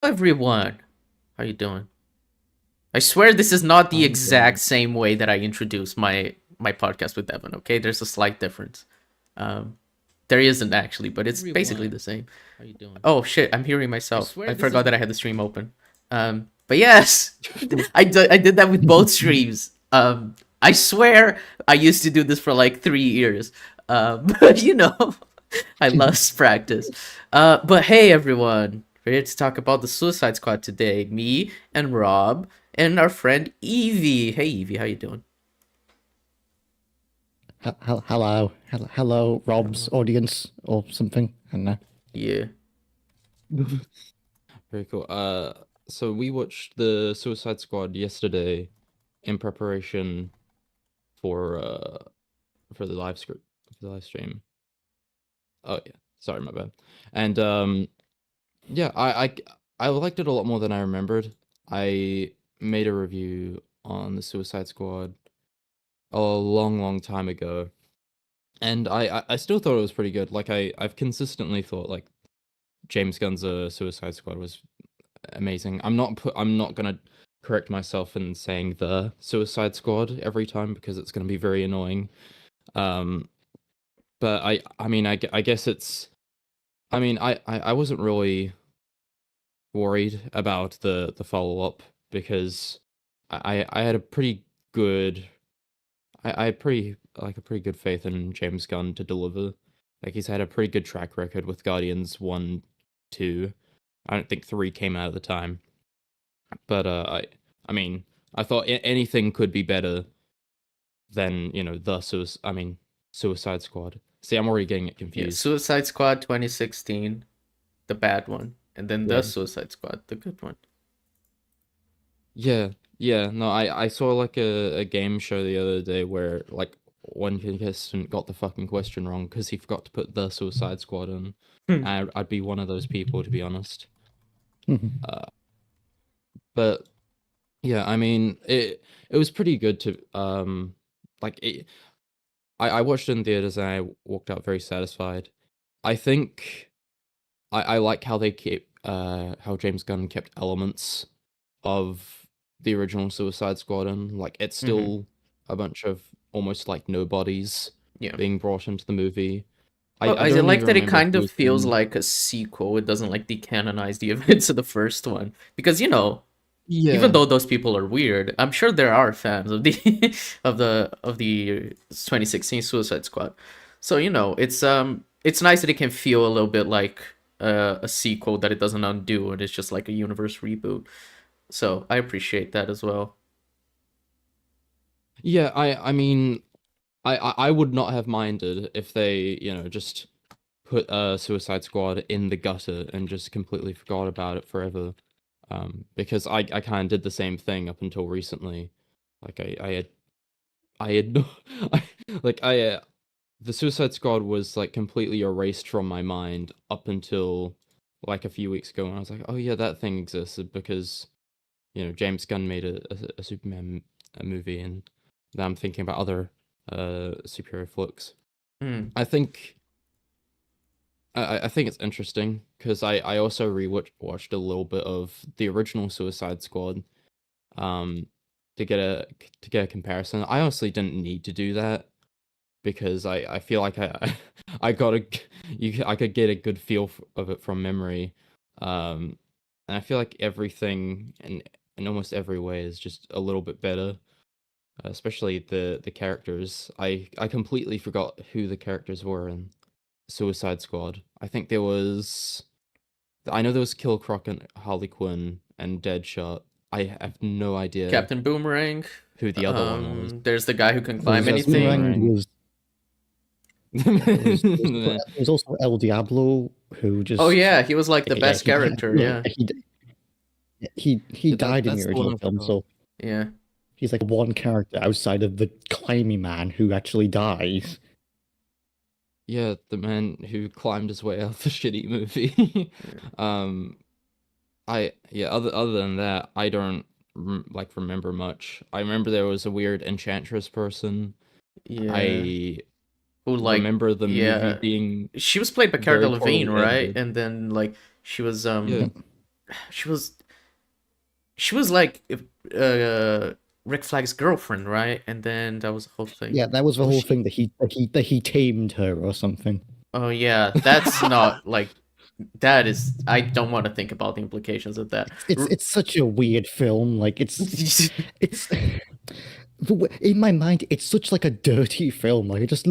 Everyone, how you doing? I swear this is not the I'm exact doing. same way that I introduced my podcast with Evan. Okay, there's a slight difference. Um, there isn't actually, but it's basically Everyone, the same. how you doing? Oh shit, I'm hearing I myself. swear I this forgot is. that I had the stream open. But yes, I did that with both streams. I swear I used to do this for like 3 years. But I lost practice. But hey, everyone, we're here to talk about the Suicide Squad today. Me and Rob and our friend Evie. Hey, Evie, how you doing? Hello, Rob's audience or something. I don't know. Yeah. Very cool. So we watched the Suicide Squad yesterday in preparation for uh for the live stream. Oh yeah, sorry, my bad. And yeah, I liked it a lot more than I remembered. I made a review on the Suicide Squad a long time ago, and I still thought it was pretty good. Like I've consistently thought like James Gunn's Suicide Squad was amazing. I'm not gonna correct myself in saying the Suicide Squad every time because it's gonna be very annoying. Um, but I mean I guess it's I mean I wasn't really worried about the follow up because I had a pretty good I had pretty like a pretty good faith in James Gunn to deliver. Like he's had a pretty good track record with Guardians 1, 2. I don't think 3 came out at the time. But I mean, I thought anything could be better than Suicide Squad. See, I'm already getting it Yeah, confused. Suicide Squad 2016, the bad one, and then the Yeah, Suicide Squad, the good one. yeah, yeah. No, I saw like a game show the other day where like one contestant got the fucking question wrong because he forgot to put the Suicide Squad in. Hmm. I'd be one of those people to be honest. Mhm. Uh, but yeah, I mean it was pretty good to like it, I watched it in theaters and I walked out very satisfied. I think I like how they keep how James Gunn kept elements of the original Suicide Squad in. Like it's Mm-hmm. still a bunch of almost like nobodies Yeah. being brought into the movie. Well, I I don't like even that it remember kind who of was feels in. like a sequel. It doesn't like decanonize the events of the first one because even Yeah. though those people are weird, I'm sure there are fans of the of the 2016 Suicide Squad. So it's nice that it can feel a little bit like a sequel that it doesn't undo, and it's just like a universe reboot. So I appreciate that as well. Yeah, I mean I would not have minded if they, just put Suicide Squad in the gutter and just completely forgot about it forever. Because I kind of did the same thing up until recently. Like I had no, like the Suicide Squad was like completely erased from my mind up until like a few weeks ago, and I was like, oh yeah, that thing existed because James Gunn made a Superman movie, and now I'm thinking about other superhero flicks. Hmm. I think I think it's interesting because I also watched a little bit of the original Suicide Squad um to get a comparison. I honestly didn't need to do that because I feel like I got a I could get a good feel of it from memory. And I feel like everything in almost every way is just a little bit better, especially the characters. I completely forgot who the characters were in Suicide Squad. I know there was Kill Croc and Harley Quinn and Deadshot. I have no idea Captain Boomerang. who the other one was. There's the guy who can There climb was There's anything. Boomerang. Boomerang. There was also El Diablo who Oh just yeah, he was like the yeah best character. Yeah, he died in the That's the one original I film, forgot. so yeah. he's like one character outside of the climby man who actually dies. Yeah, the man who climbed his way out of the shitty movie. Yeah. um, other than that, I don't remember much. I remember there was a weird enchantress person. Yeah. I Who like remember the movie yeah. being She was played by Cara very Delevingne, poorly right? edited. And then like she was Yeah, she was she was like Rick Flag's girlfriend, right? And then that was the whole thing. Yeah, that was the Was whole she? thing that he tamed her or something. Oh yeah, that's not like that is. I don't want to think about the implications of that. It's such a weird film. Like it's in my mind, it's such like a dirty film. Like it just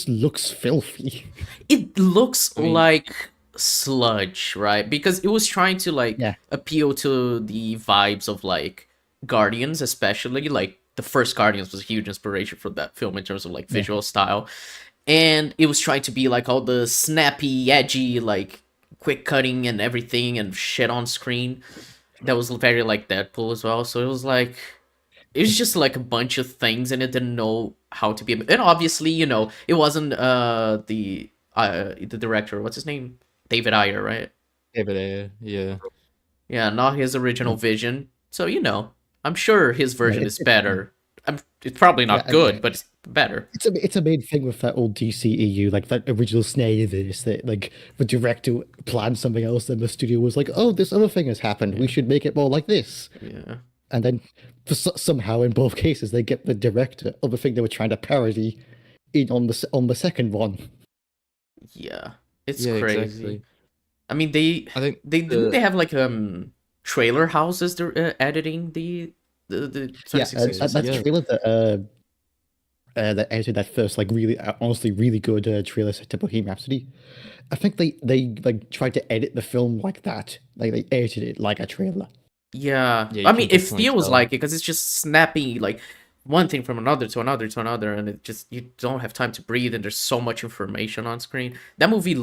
looks filthy. It looks I mean, like sludge, right? Because it was trying to like Yeah, appeal to the vibes of like Guardians, especially like the first Guardians was a huge inspiration for that film in terms of like yeah. visual style. And it was trying to be like all the snappy, edgy, like quick cutting and everything and shit on screen. That was very like Deadpool as well. So it was just like a bunch of things and it didn't know how to be, and obviously it wasn't the director, what's his name, David Ayer, right? David Ayer, yeah. Yeah, not his original vision, so I'm sure his Yeah, version is better. It's probably yeah, not good, but it's better. it's a main thing with that old DCEU, like that original snare this that like the director planned something else, then the studio was like, oh, this other thing has happened. We should make it more like this. Yeah, And then somehow in both cases they get the director of the thing they were trying to parody in on the second one. yeah, it's Yeah, crazy. exactly. I mean, I think they have like trailer houses they're editing the Yeah, 2016 that Suicide yeah. Squad. trailer that edited that first like really honestly really good trailer set to Bohemian Rhapsody. I think they like tried to edit the film like that. Like they edited it like a trailer. Yeah, Yeah, you I can mean, it definitely feels tell. like it because it's just snappy, like one thing from another to another to another, and it just you don't have time to breathe, and there's so much information on screen. That movie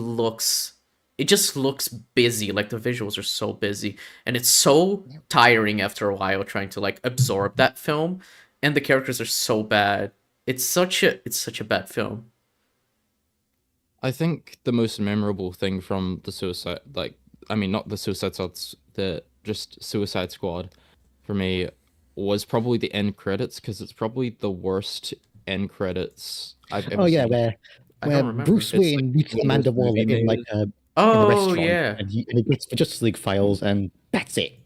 it just looks busy, like the visuals are so busy, and it's so tiring after a while trying to like absorb that film, and the characters are so bad. It's such a bad film. I think the most memorable thing from the Suicide, like, I mean, not the Suicide Squad, the just Suicide Squad, for me, was probably the end credits because it's probably the worst end credits I've Oh ever yeah, seen. I where don't remember. Bruce It's like Wayne meets one of those Amanda Waller movie in like makers. in a Oh restaurant, yeah, and he gets the Justice League files, and that's it.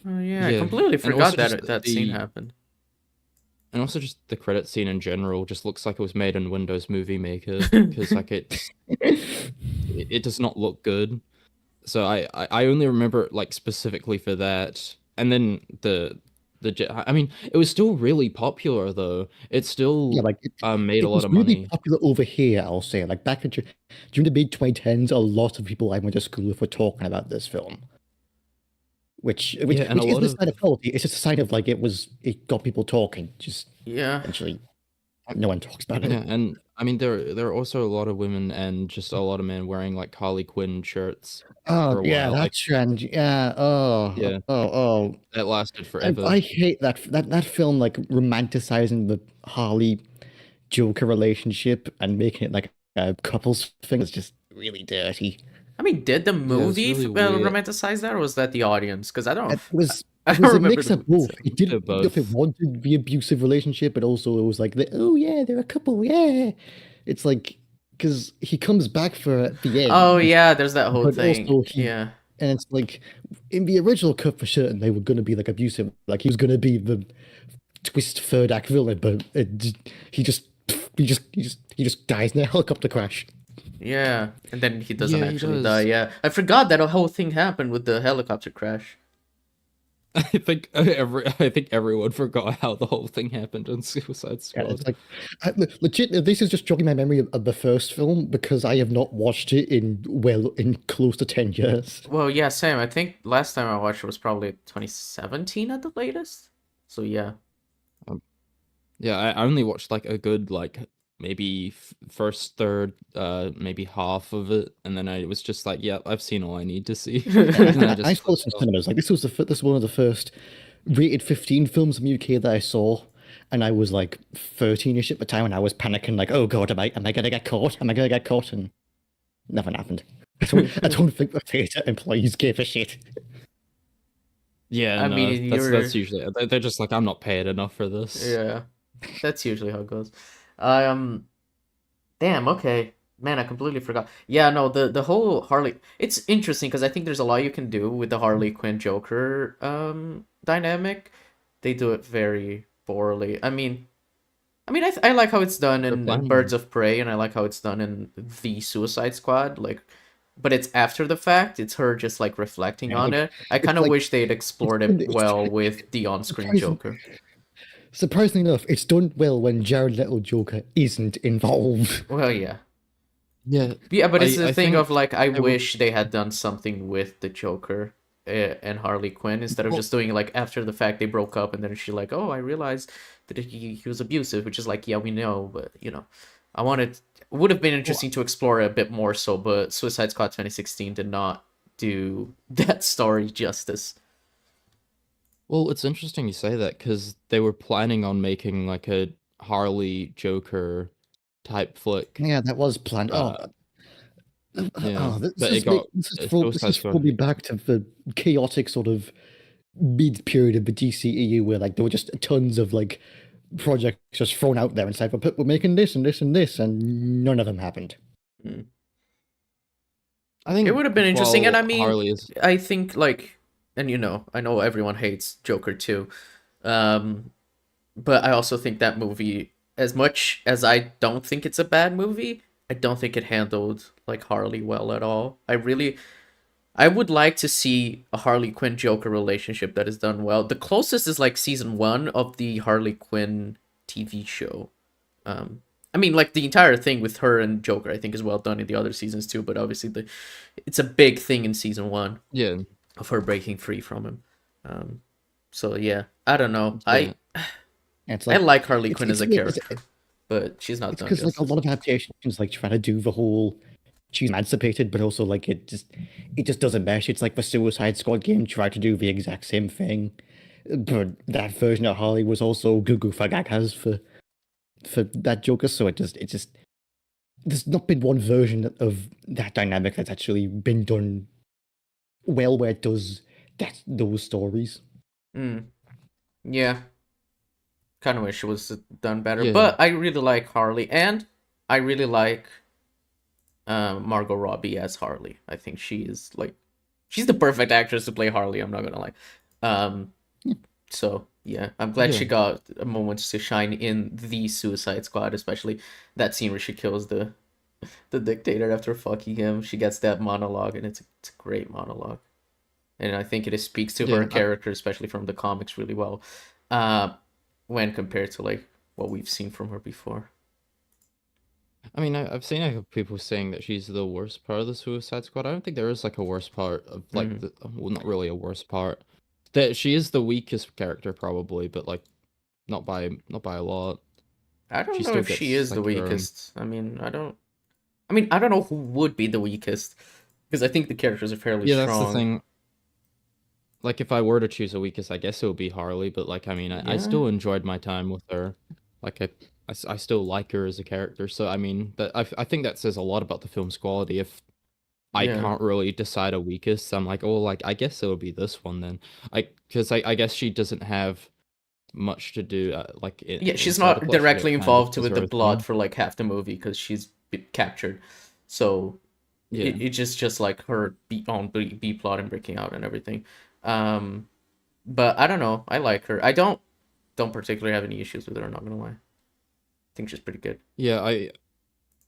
oh yeah, I Yeah, completely and forgot also that just that scene happened. and also just the credit scene in general just looks like it was made in Windows Movie Maker because like it does not look good. So I only remember like specifically for that, and then I mean, it was still really popular though. It Yeah, still like made a it lot was of really money. popular over here. I'll say, like back in during the mid 2010s, a lot of people I went to school with were talking about this film. Yeah, and a Which isn't lot a of sign of quality. It's just a sign of like it got people talking. Just Yeah, eventually, no one talks about yeah, it. and I mean there are also a lot of women and just a lot of men wearing like Harley Quinn shirts Oh for a yeah, while. that trend. Yeah. Yeah, Oh. that lasted forever. I hate that film like romanticizing the Harley Joker relationship and making it like a couples thing is just really dirty. I mean, did the Yeah, it's movie really weird. romanticize that, or was that the audience? Because It I it don't was a remember mix the of movie. both. It didn't They're know if it both. wanted the abusive relationship, but also it was like oh yeah, they're a couple, yeah. It's like because he comes back for at the Oh end, yeah, there's that whole but thing. also Yeah, and it's like in the original cut for certain they were gonna be like abusive, like he was gonna be the twist third act villain, but he just he just dies in a helicopter crash. yeah, and then he doesn't Yeah, he actually die. does. Yeah, I forgot that a whole thing happened with the helicopter crash. I think everyone forgot how the whole thing happened in Suicide Yeah, it's Squad. like legit. This is just jogging my memory of the first film because I have not watched it in close to 10 years. Well, yeah, same. I think last time I watched it was probably 2017 at the latest. So yeah. Yeah, I only watched like a good like maybe first third, maybe half of it, and then I was just like, yeah, I've seen all I need to see, Yeah, and then I I just saw this in cinemas. Like this was this was one of the first rated 15 films in the UK that I saw, and I was like 13ish at the time, and I was panicking like, oh god, am I gonna get caught? Am I gonna get caught? And nothing happened. I don't think the theater employees gave a shit. yeah, I no, mean, that's usually they're just like, I'm not paid enough for this. yeah, that's usually how it goes. Damn. Okay. Man, I completely forgot. Yeah, no, the whole Harley. It's interesting because I think there's a lot you can do with the Harley Quinn Joker dynamic. They do it very poorly. I like how it's done They're in planning Birds on. of Prey, and I like how it's done in the Suicide Squad. Like, but it's after the fact. It's her just like reflecting Yeah, on like it. I kind it's of like wish they'd it's explored it done, well with the on-screen surprising, Joker. surprisingly enough, it's done well when Jared Leto Joker isn't involved. Well, yeah. Yeah, Yeah, but it's the I thing of think like I they were. wish they had done something with the Joker and Harley Quinn instead of Well, just doing like after the fact they broke up and then she's like, "Oh, I realized that he was abusive," which is like, yeah, we know, but I wanted would have been well, interesting to explore it a bit more so, but Suicide Squad 2016 did not do that story justice. Well, it's interesting you say that because they were planning on making like a Harley Joker type flick. yeah, that was planned. Uh, yeah, but it got This Suicide is Squad. probably back to the chaotic sort of mid period of the DCEU where like there were just tons of like projects just thrown out there and said we're making this and this and this and none of them happened. Mm. I It think would have been interesting, and while Harley is. I think like, and I know everyone hates Joker too, um, but I also think that movie, as much as I don't think it's a bad movie, I don't think it handled like Harley well at all. I would like to see a Harley Quinn Joker relationship that is done well. The closest is like season 1 of the Harley Quinn TV show. Um, like the entire thing with her and Joker, I think is well done in the other seasons too. But obviously, it's a big thing in season 1 Yeah, of her breaking free from him. Um, so yeah, I don't know. yeah. And it's I like like Harley Quinn as it's a weird. character, but she's not It's done because like a justice. lot of adaptations like try to do the whole she's emancipated, but also like it just doesn't mesh. It's like the Suicide Squad game tried to do the exact same thing, but that version of Harley was also Gugu Fagagas for that Joker. So it just there's not been one version of that dynamic that's actually been done well where it does those stories. Mm, yeah, kind of wish it was done better. Yeah. But I really like Harley, and I really like Margot Robbie as Harley. I think she's the perfect actress to play Harley. I'm not gonna lie. Um, so yeah, I'm glad Yeah. she got a moment to shine in the Suicide Squad, especially that scene where she kills the dictator after fucking him. She gets that monologue, and it's a great monologue, and I think it speaks to her Yeah. character, especially from the comics, really well. Uh, when compared to like what we've seen from her before. I mean, I've seen like, people saying that she's the worst part of the Suicide Squad. I don't think there is like a worst part of like Mhm. well, not really a worst part. That she is the weakest character probably, but like not by a lot. I She don't know still if she gets is the like her. weakest. I don't know who would be the weakest because I think the characters are fairly Yeah, that's the strong. thing. Like if I were to choose a weakest, I guess it would be Harley. But like, I mean, I Yeah, still enjoyed my time with her. Like I still like her as a character. So I mean, I think that says a lot about the film's quality. If I yeah, can't really decide a weakest, I'm like, oh, like I guess it would be this one then. Because I guess she doesn't have much to do like yeah. She's inside the not plot. She directly kind of involved does with the her plot thing. for like half the movie because she's been captured. So Yeah. it's just like her B plot and breaking out and everything. Um, but I don't know. I like her. I don't particularly have any issues with her. I'm not gonna lie. I think she's pretty good. Yeah,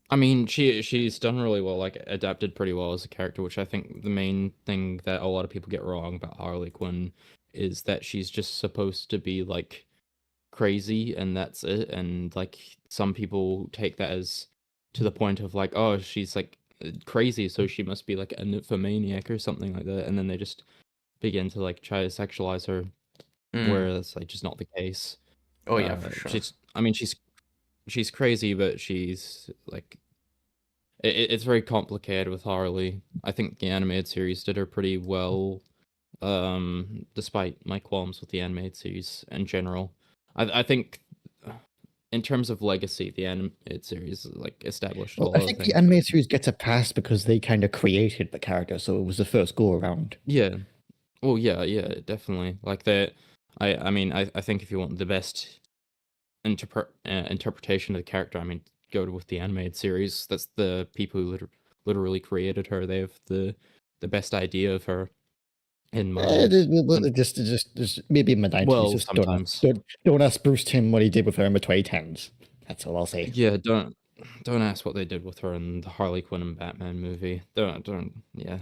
I mean, she's done really well, like adapted pretty well as a character, which I think the main thing that a lot of people get wrong about Harley Quinn is that she's just supposed to be like crazy and that's it. And like some people take that as to the point of like, oh, she's like crazy, so she must be like a nymphomaniac or something like that. And then they just begin to like try to sexualize her, Mm. where that's like just not the case. Oh yeah, for sure. I mean, she's crazy, but she's like it's very complicated with Harley. I think the animated series did her pretty well, despite my qualms with the animated series in general. I think in terms of legacy, the animated series like established a Well, I lot of think the things. But animated series gets a pass because they kind of created the character, so it was the first go around. yeah, well, yeah, definitely. Like that. I mean, I think if you want the best interpretation of the character, I mean, go with the animated series. That's the people who literally created her. They have the best idea of her in mind. Just maybe in the 90s. Well, Just sometimes. don't ask Bruce Timm what he did with her in the 2010s. That's all I'll say. Yeah, don't ask what they did with her in the Harley Quinn and Batman movie. Don't. Yeah,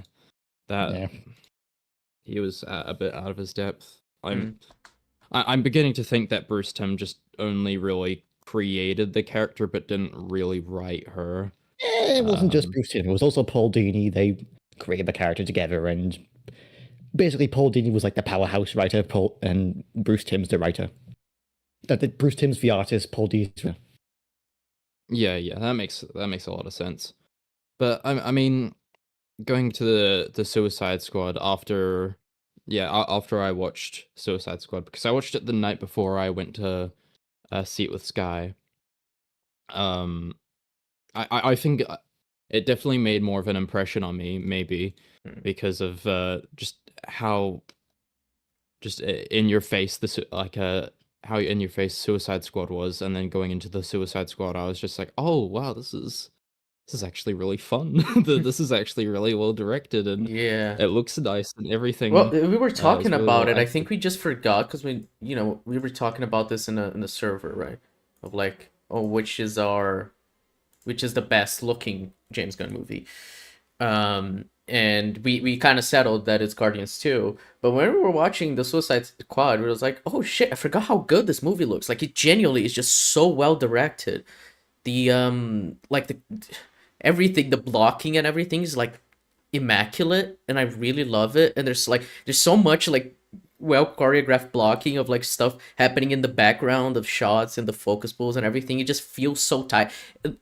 that Yeah. he was a bit out of his depth. Mm. I'm beginning to think that Bruce Timm just only really created the character, but didn't really write her. It wasn't just Bruce Timm. It was also Paul Dini. They created the character together, and basically Paul Dini was like the powerhouse writer, and Bruce Timm's the writer. Bruce Timm's the artist, Paul Dini's. Yeah, that makes a lot of sense. But I mean, going to the Suicide Squad after I watched Suicide Squad, because I watched it the night before I went to see it with Sky. I think it definitely made more of an impression on me, maybe because of just how in your face how in your face Suicide Squad was, and then going into the Suicide Squad, I was just like, oh wow, this is actually really fun. This is actually really well directed, and Yeah. it looks nice and everything. Well, we were talking really about well it. I acted. think we just forgot because we were talking about this in the server, right? Of like, oh, which is the best looking James Gunn movie. And we kind of settled that it's Guardians 2. But when we were watching the Suicide Squad, we was like, oh shit, I forgot how good this movie looks. Like, it genuinely is just so well directed. The like the everything, the blocking and everything is like immaculate, and I really love it. And there's so much like well choreographed blocking of like stuff happening in the background of shots and the focus pulls and everything. It just feels so tight.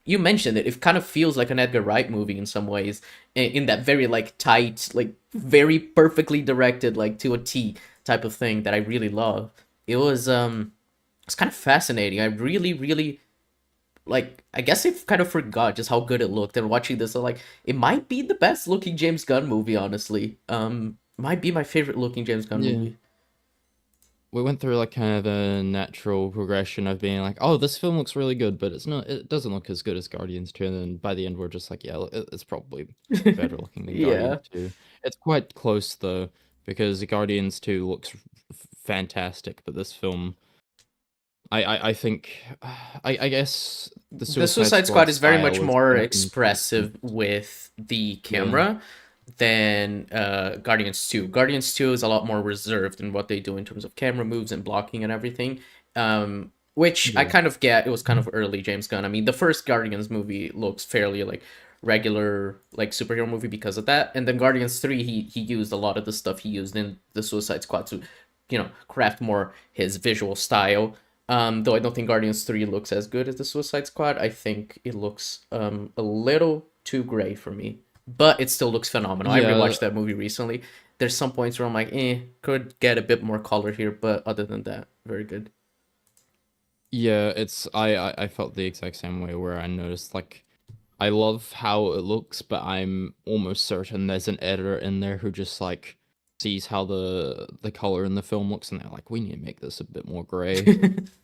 You mentioned it kind of feels like an Edgar Wright movie in some ways, in that very like tight, like very perfectly directed, like to a T type of thing that I really love. It's kind of fascinating. I really like, I guess I kind of forgot just how good it looked, and watching this, I'm like, it might be the best looking James Gunn movie, honestly. Might be my favorite looking James Gunn movie. We went through like kind of a natural progression of being like, oh, this film looks really good, but it doesn't look as good as Guardians 2. And then by the end, we're just like, yeah, it's probably better looking than Yeah. Guardians 2. It's quite close though, because Guardians 2 looks fantastic, but this film, I think, I guess the Suicide Squad is very much style more more expressive with the camera than Guardians 2. Guardians 2 is a lot more reserved in what they do in terms of camera moves and blocking and everything. Which I kind of get. It was kind of early James Gunn. I mean, the first Guardians movie looks fairly like regular like superhero movie because of that. And then Guardians 3, he used a lot of the stuff he used in the Suicide Squad to, craft more his visual style. Though I don't think Guardians 3 looks as good as the Suicide Squad. I think it looks a little too gray for me. But it still looks phenomenal. I rewatched that movie recently. There's some points where I'm like, could get a bit more color here, but other than that, very good. Yeah, I felt the exact same way, where I noticed like I love how it looks, but I'm almost certain there's an editor in there who just like sees how the color in the film looks, and they're like, we need to make this a bit more gray.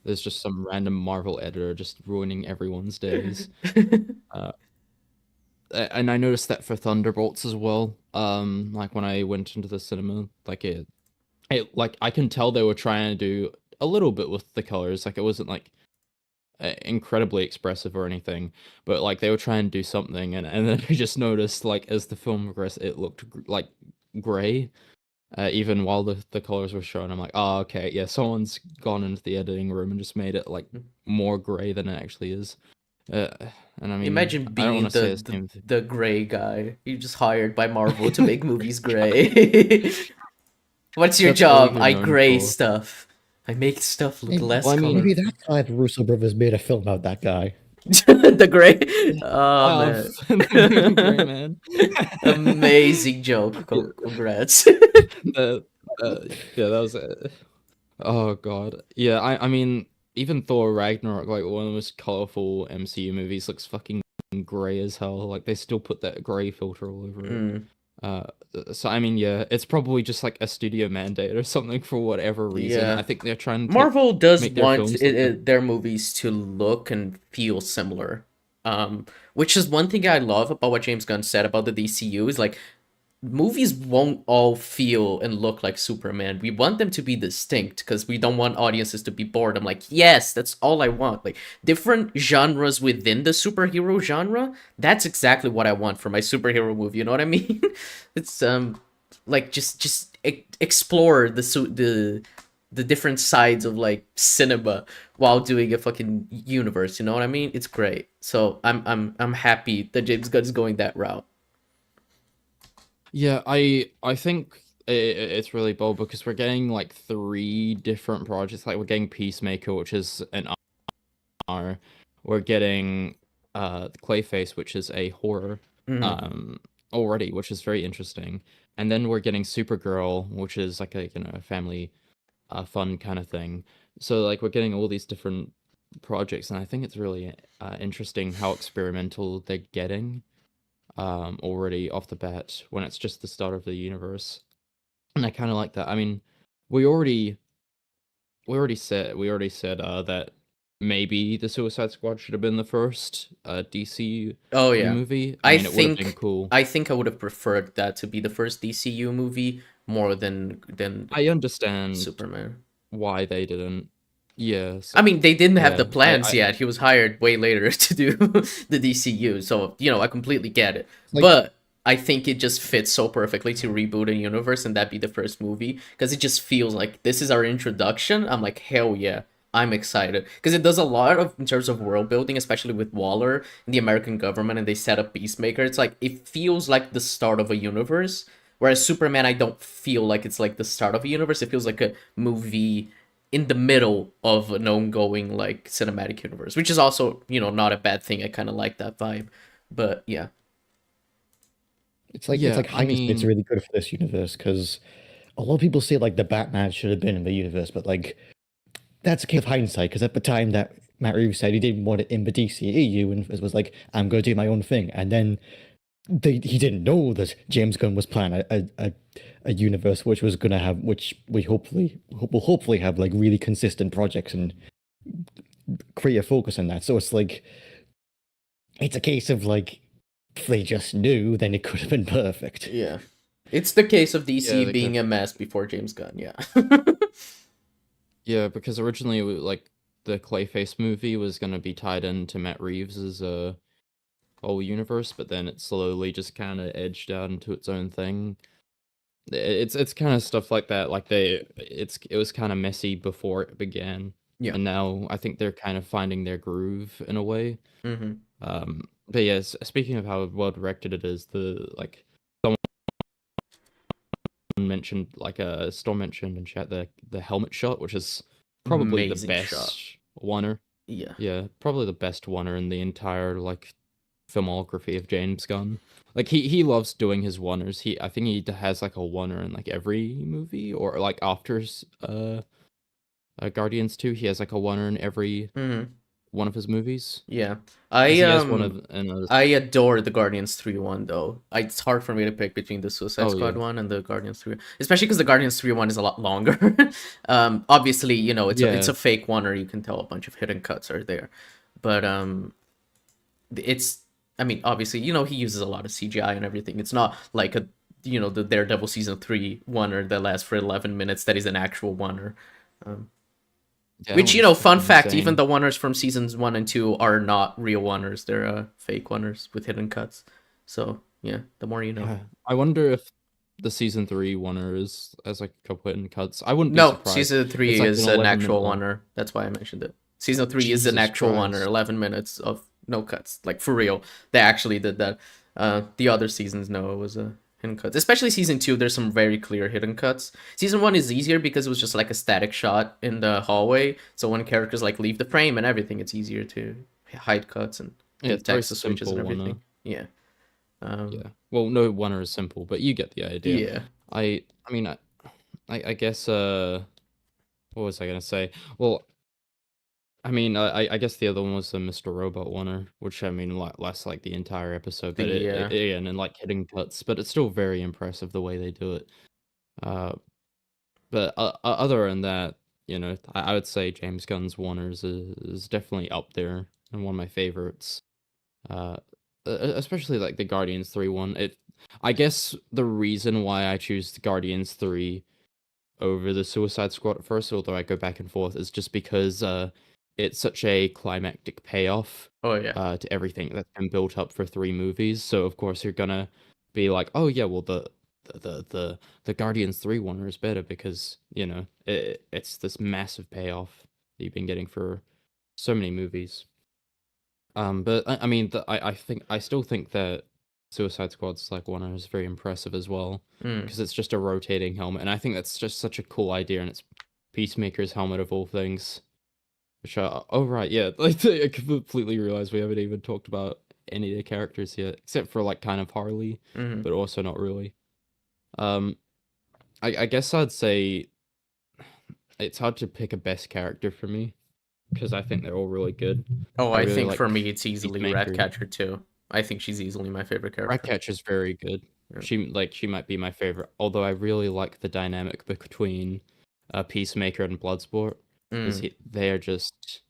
There's just some random Marvel editor just ruining everyone's days. And I noticed that for Thunderbolts as well. Like when I went into the cinema, like it like I can tell they were trying to do a little bit with the colors. Like it wasn't like incredibly expressive or anything, but like they were trying to do something, and then I just noticed like as the film progressed, it looked like gray. Even while the colors were shown, I'm like, oh, okay, yeah, someone's gone into the editing room and just made it like more gray than it actually is. And I mean, imagine I don't being want to say his name. the gray guy. You're just hired by Marvel to make movies gray. What's your That's all job? you're I known gray for. stuff. I make stuff look less Well, I mean, Maybe colorful. that's why the Russo brothers made a film about that guy. The gray. Oh man, Gray man. Amazing joke. Congrats. Yeah, that was it. Oh god, yeah. I mean, even Thor Ragnarok, like one of the most colorful MCU movies, looks fucking gray as hell. Like they still put that gray filter all over it. So I mean, yeah, it's probably just like a studio mandate or something for whatever reason. Yeah. I think they're trying to Marvel does make their want films look like- their movies to look and feel similar. which is one thing I love about what James Gunn said about the DCU is like movies won't all feel and look like Superman. We want them to be distinct because we don't want audiences to be bored. I'm like, yes, that's all I want. Like different genres within the superhero genre. That's exactly what I want for my superhero movie. You know what I mean? It's like just explore the different sides of like cinema while doing a fucking universe. You know what I mean? It's great. So I'm happy that James Gunn's going that route. Yeah, I think it's really bold because we're getting like 3 different projects. Like we're getting Peacemaker, which is an R. We're getting Clayface, which is a horror already, which is very interesting. And then we're getting Supergirl, which is like a family fun kind of thing. So like we're getting all these different projects, and I think it's really interesting how experimental they're getting already off the bat when it's just the start of the universe. And I kind of like that. I mean, we already said that maybe the Suicide Squad should have been the first DC Oh yeah. movie. I mean, it would have been think cool. I think I would have preferred that to be the first DCU movie more than I understand Superman. why they didn't. Yes. I mean, they didn't have the Yeah, plans yet. He was hired way later to do the DCU, so I completely get it. Like- But I think it just fits so perfectly to reboot a universe and that be the first movie because it just feels like this is our introduction. I'm like, hell yeah, I'm excited because it does a lot of in terms of world building, especially with Waller and the American government, and they set up Peacemaker. It's like it feels like the start of a universe. Whereas Superman, I don't feel like it's like the start of a universe. It feels like a movie in the middle of an ongoing like cinematic universe, which is also not a bad thing. I kind of like that vibe, but yeah. It's like Yeah, I hindsight's mean, really good for this universe because a lot of people say like the Batman should have been in the universe, but like that's a case of hindsight because at the time that Matt Reeves said he didn't want it in the DCEU and was like, I'm going to do my own thing, and then he didn't know that James Gunn was planning a universe which was going to have which will hopefully have like really consistent projects and create a focus on that. So it's like it's a case of like if they just knew, then it could have been perfect. Yeah. It's the case of DC Yeah, being a mess before James Gunn, yeah. yeah, because originally like the Clayface movie was gonna be tied into Matt Reeves's whole universe, but then it slowly just kind of edged out into its own thing. It's kind of stuff like that. Like it was kind of messy before it began, Yeah. and now I think they're kind of finding their groove in a way. Mm-hmm. But yes, speaking of how well directed it is, someone mentioned Storm mentioned in chat the helmet shot, which is probably the Amazing best shot. oneer. Yeah. Yeah, probably the best oneer in the entire like filmography of James Gunn. Like he loves doing his oneers. I think he has like a oneer in like every movie, or like after Guardians 2, he has like a oneer in every Mm-hmm. one of his movies. Yeah. 'Cause he has I adore the Guardians 3 one though. It's hard for me to pick between the Suicide Oh, Squad yeah. one and the Guardians 3. Especially because the Guardians 3 one is a lot longer. Obviously, it's Yeah. a fake one or you can tell a bunch of hidden cuts are there. But it's I mean, obviously, he uses a lot of CGI and everything. It's not like the Daredevil season 3 oneer that lasts for 11 minutes that is an actual oneer. Yeah, Which, it was fun fact, insane. even the oneers from seasons 1 and 2 are not real oneers. They're fake oneers with hidden cuts. So, yeah, the more you know. Yeah. I wonder if the season 3 oneer is as like a couple hidden cuts. I wouldn't be No, surprised. season 3 It's like is an an 11-minute actual long. oneer. That's why I mentioned it. Season 3 is an Jesus actual oneer, Christ. 11 minutes of no cuts. Like, for real. They actually did that. The other seasons, no, it was hidden cuts. Especially season 2, there's some very clear hidden cuts. Season 1 is easier because it was just like a static shot in the hallway. So when characters like leave the frame and everything, it's easier to hide cuts and Yeah, it's very text the switches and simple everything. Yeah. Yeah. Well, no oneer is simple, but you get the idea. Yeah. I mean, I guess what was I gonna say? Well, I mean, I guess the other one was the Mr. Robot oneer, which I mean lasts like the entire episode, but Yeah. again, and like hidden cuts, but it's still very impressive the way they do it. But other than that, I would say James Gunn's oneers is definitely up there and one of my favorites. Uh, Especially like the Guardians 3 one. I guess the reason why I choose the Guardians 3 over the Suicide Squad at first, although I go back and forth, is just because it's such a climactic payoff Oh yeah. to everything that's been built up for 3 movies. So of course you're gonna be like, oh yeah, well the Guardians 3 one is better because it's this massive payoff that you've been getting for so many movies. But I mean, I still think that Suicide Squad's like one is very impressive as well Mm. because it's just a rotating helmet, and I think that's just such a cool idea, and it's Peacemaker's helmet of all things. Which oh right, yeah, like I completely realized we haven't even talked about any of the characters yet, except for like kind of Harley, Mm. but also not really. Um, I guess I'd say it's hard to pick a best character for me because I think they're all really good. Oh, I I really think for like me it's easily Peacemaker. Ratcatcher too. I think she's easily my favorite character. Ratcatcher's very good. Yeah. She might be my favorite. Although I really like the dynamic between Peacemaker and Bloodsport because Mm. they are just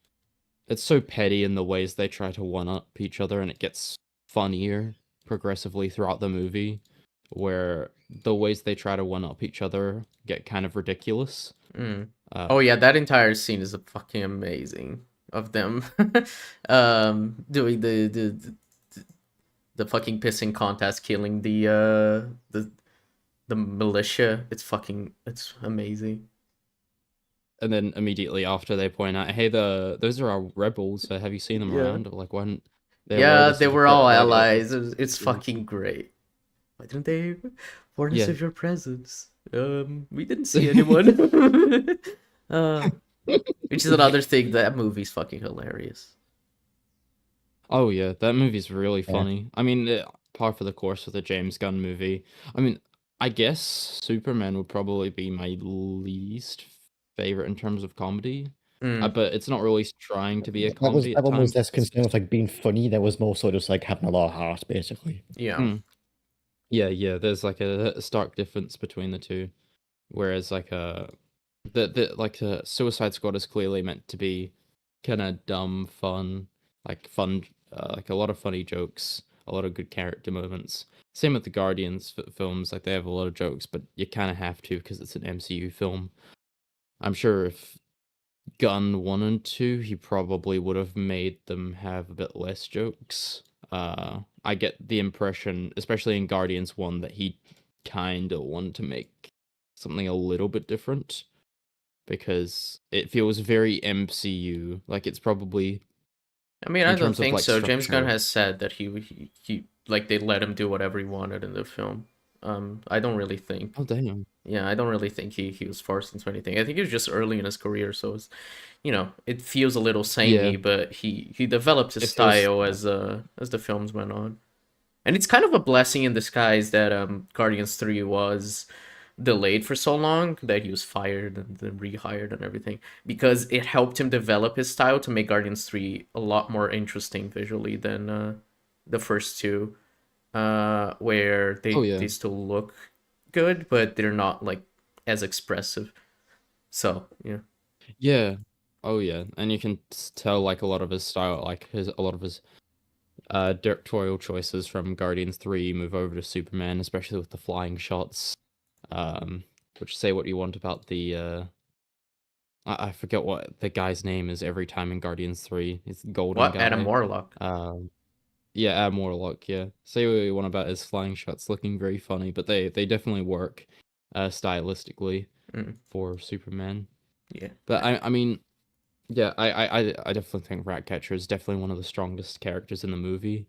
it's so petty in the ways they try to one up each other, and it gets funnier progressively throughout the movie, where the ways they try to one up each other get kind of ridiculous. Mm. Uh, Oh yeah, that entire scene is fucking amazing of them doing the fucking pissing contest, killing the militia. It's amazing. and then immediately after they point out, "Hey, those are our rebels. Have you seen them Yeah. around?" Like when they alert Yeah, us they of the were all threat. allies. It's Really fucking cool. great. Why didn't they warn us Yeah. of your presence? We didn't see anyone. uh, which is another thing. That movie's fucking hilarious. Oh yeah, that movie's really Yeah. funny. I mean, par for the course with a James Gunn movie. I mean, I guess Superman would probably be my least favorite in terms of comedy. Mm, But it's not really trying to be a That was comedy that at one was times. less It's concerned just with like being funny. There was more sort of like having a lot of heart, basically. yeah. mm, yeah. There's like a stark difference between the two. Whereas like Suicide Squad is clearly meant to be kind of dumb, fun, like a lot of funny jokes, a lot of good character moments. Same with the Guardians films, like they have a lot of jokes, but you kind of have to because it's an MCU film. I'm sure if Gunn wanted to, he probably would have made them have a bit less jokes. I get the impression, especially in Guardians 1, that he kind of wanted to make something a little bit different because it feels very MCU. Like it's probably I mean, I in don't terms of think like so. James Gunn structure. has said that he like they let him do whatever he wanted in the film. I don't really think. Oh damn. Yeah, I don't really think he was forced into anything. I think he was just early in his career, so it's it feels a little Yeah, samey, but he developed his it feels style as the films went on. And it's kind of a blessing in disguise that Guardians 3 was delayed for so long, that he was fired and then rehired and everything, because it helped him develop his style to make Guardians 3 a lot more interesting visually than the first two, where oh they yeah. still look good, but they're not like as expressive. So, yeah. Yeah. Oh yeah. And you can tell like a lot of his style, a lot of his directorial choices from Guardians 3 move over to Superman, especially with the flying shots. Which say what you want about the I forget what the guy's name is every time in Guardians 3. He's the golden What? Adam guy. Warlock. Yeah, Adam Warlock, yeah. Say what you want about his flying shots looking very funny, but they definitely work stylistically Mm, for Superman. yeah. But I mean, yeah, I definitely think Ratcatcher is definitely one of the strongest characters in the movie.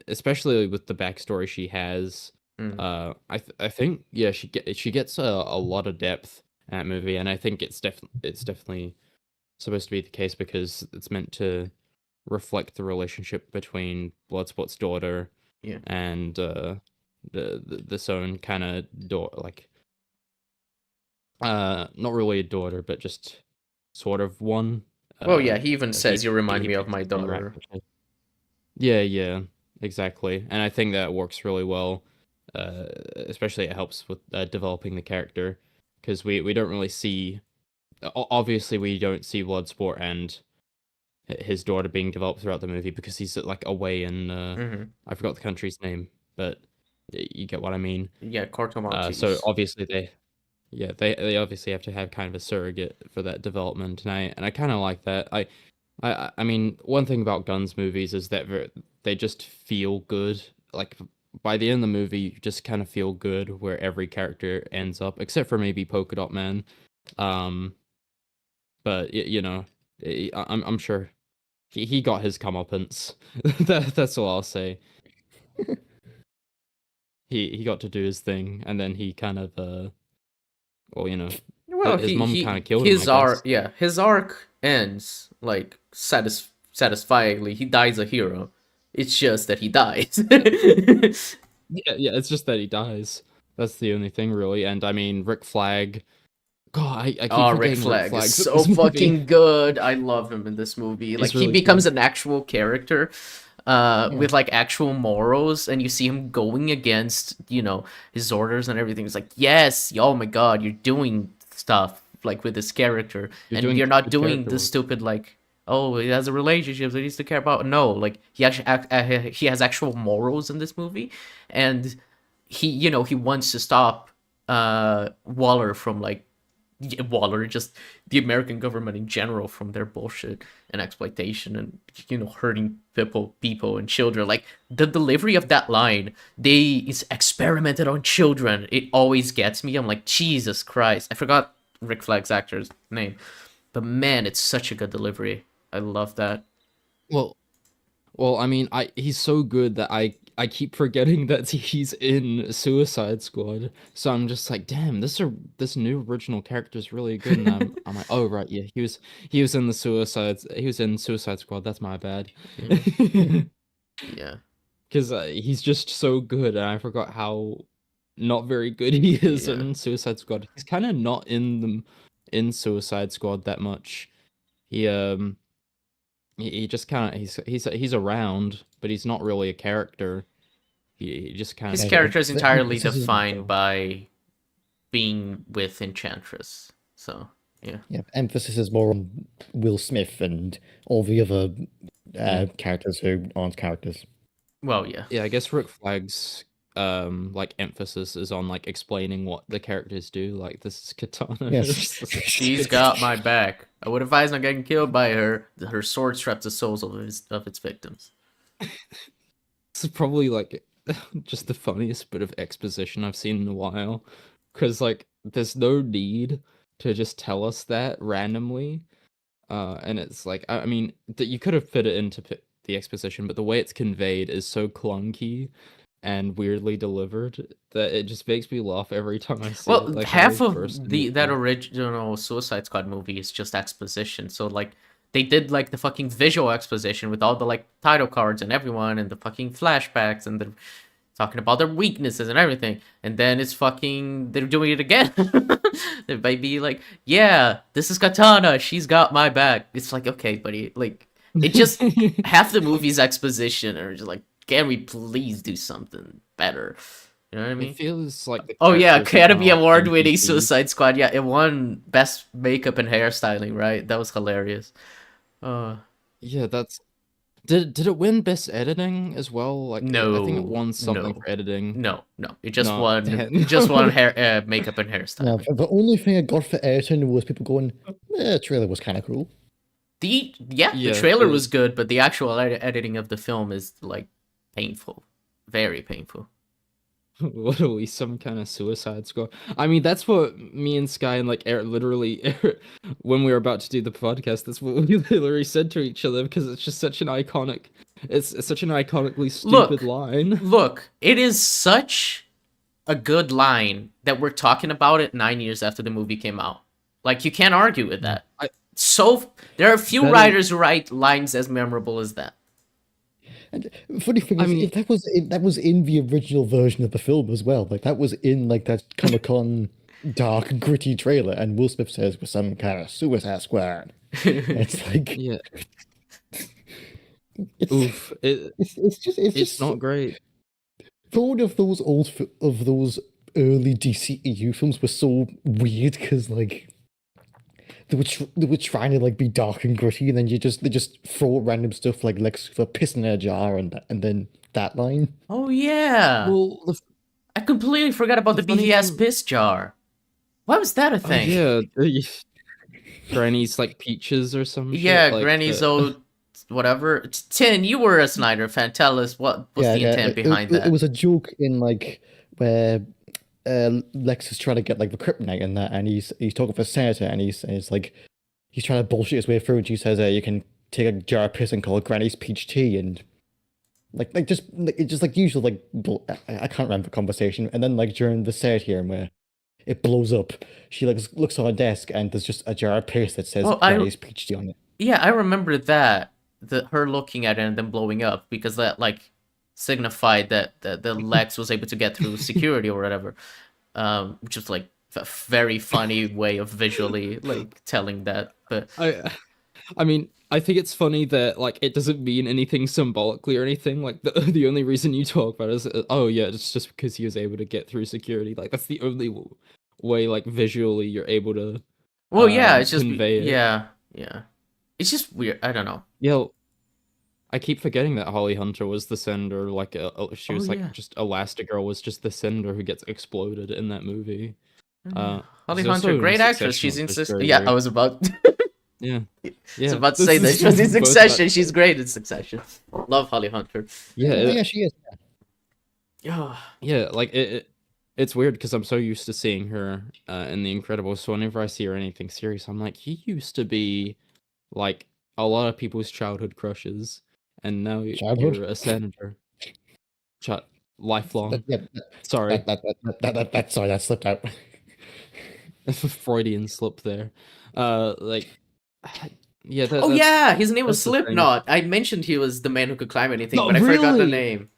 Especially with the backstory she has. Mm. I think yeah, she gets a lot of depth in that movie, and I think it's definitely supposed to be the case because it's meant to reflect the relationship between Bloodsport's daughter Yeah. and this own kind of daughter, like not really a daughter, but just sort of one. Well, yeah, he even That says you remind he me of picks my up in daughter. Ratcatcher. Yeah, yeah, exactly. And I think that works really well. Especially it helps with developing the character because we don't really see. Obviously, we don't see Bloodsport and his daughter being developed throughout the movie because he's like away in Mhm. I forgot the country's name, but you get what I mean. Yeah, Corto So Maltese. obviously they obviously have to have kind of a surrogate for that development, and I kind of like that. I mean, one thing about Gunn's movies is that they just feel good. Like by the end of the movie, you just kind of feel good where every character ends up, except for maybe Polka Dot Man. Um, but you know, I'm sure he got his comeuppance. That's all I'll say. He got to do his thing, and then he kind of well, you know, Well, his mom kind of killed him, I his arc, guess. yeah, his arc ends like satisfyingly. He dies a hero. It's just that he dies. Yeah, it's just that he dies. That's the only thing, really. And I mean, Rick Flag. God, I keep Oh, Rick forgetting Rick Flag is Flag's in so this movie. fucking good. I love him in this movie. Like He's he really becomes cool. an actual character, with like actual morals, and you see him going against, his orders and everything. It's like, yes, oh my god, you're doing stuff like with this character, You're and doing you're not good doing character the work. stupid like, oh, he has a relationship that he needs to care about. No, like he has actual morals in this movie, and he wants to stop Waller from like Waller, just the American government in general, from their bullshit and exploitation and hurting people and children. Like the delivery of that line, they is experimented on children. It always gets me. I'm like, Jesus Christ, I forgot Rick Flag's actor's name, but man, it's such a good delivery. I love that. Well, I mean, he's so good that I keep forgetting that he's in Suicide Squad. So I'm just like, damn, this new original character is really good. And I'm like, oh right, yeah, he was in Suicide Squad. That's my bad. Yeah, Because he's just so good, and I forgot how not very good he is yeah. in Suicide Squad. He's kind of not in Suicide Squad that much. He he just kind of he's around, but he's not really a character. He just kind His of Yeah, character is the entirely emphasis is defined by being with Enchantress. So yeah. emphasis is more on Will Smith and all the other yeah. characters who aren't characters. Well, yeah. Yeah, I guess Rick Flag's like emphasis is on like explaining what the characters do. Like this is Katana. Yes. She's got my back. I would advise not getting killed by her. Her sword straps the souls of its victims. This is probably like just the funniest bit of exposition I've seen in a while. Because like there's no need to just tell us that randomly. And it's like I mean that you could have fit it into the exposition, but the way it's conveyed is so clunky and weirdly delivered that it just makes me laugh every time I see it. Well, Like I half was of bursting with that laughter. original Suicide Squad movie is just exposition. So like they did like the fucking visual exposition with all the like title cards and everyone and the fucking flashbacks and the talking about their weaknesses and everything. And then it's fucking they're doing it again. They might be like, yeah, this is Katana. She's got my back. It's like, okay, buddy. Like it just half the movie's exposition or just like, can we please do something better? You know what I It mean? feels like the Oh yeah, characters are kind of Academy like Award winning NPCs. Suicide Squad. Yeah, it won best makeup and hairstyling, right? That was hilarious. Uh Yeah, that's did it win best editing as well? Like I think it no, won something no, for editing. no. It just No, won. damn. It just won hair, makeup and Yeah, hairstyling. the only thing I got for Ayrton was people going, the trailer was kind of cool. The Yeah, trailer was good, but the actual editing of the film is like painful, very painful. what are we, some kind of Suicide Squad? I mean, that's what me and Sky and like literally when we were about to do the podcast, that's what we literally said to each other because it's just such an iconic, it's such an iconically stupid Look, line. look, it is such a good line that we're talking about it 9 years after the movie came out. Like you can't argue with that. I, So there are few that is, writers who write lines as memorable as that. And funny thing I is, mean, that was in the original version of the film as well. Like that was in like that Comic-Con dark, gritty trailer, and Will Smith says with some kind of Suicide Squad. And it's like yeah, it's oof, it's it's just not great. thought of those of those early DCEU films were so weird because like they were trying to like be dark and gritty, and then they just throw random stuff like Lex for pissing in a jar, and then that line. Oh yeah, Well, I completely forgot about the the funny BVS thing- piss jar. Why was that a oh thing? yeah, Granny's like peaches or some shit. Yeah, like, Granny's old whatever. Tin, you were a Snyder fan. Tell us what's the intent behind that. It was a joke in like where Lex is trying to get like the kryptonite and that, and he's talking for senator, and he's like he's trying to bullshit his way through, and she says, "You can take a jar of piss and call it Granny's peach tea," and it's just like usual I can't remember the conversation, and then like during the set here where it blows up, she like looks on her desk and there's just a jar of piss that says Granny's peach tea on it. Yeah, I remember that. Her looking at it and then blowing up, because that like signified that the Lex was able to get through security or whatever, which was like a very funny way of visually like telling that. But I mean, I think it's funny that like it doesn't mean anything symbolically or anything. Like the only reason you talk about it is oh yeah, it's just because he was able to get through security. Like that's the only way like visually you're able to. Well, yeah, it's just convey it. yeah. It's just weird. I don't know. Yeah, I keep forgetting that Holly Hunter was the sender. Like she was like just Elastigirl was just the sender who gets exploded in that movie. Holly she's Hunter, also in great actress. Succession, She's in which is Succession. very Yeah, weird. I was about. Yeah, I was about to say that she was in Succession. She's great in Succession. Love Holly Hunter. Yeah, she is. Yeah, like it's weird because I'm so used to seeing her in The Incredibles. So whenever I see her in anything serious, I'm like, he used to be like a lot of people's childhood crushes, and now you're a senator. Lifelong. Sorry. Sorry, that slipped out. Freudian slip there. Like, yeah. Oh yeah, his name was that's the thing. Slipknot. I mentioned he was the man who could climb anything, No, but I forgot the really? name.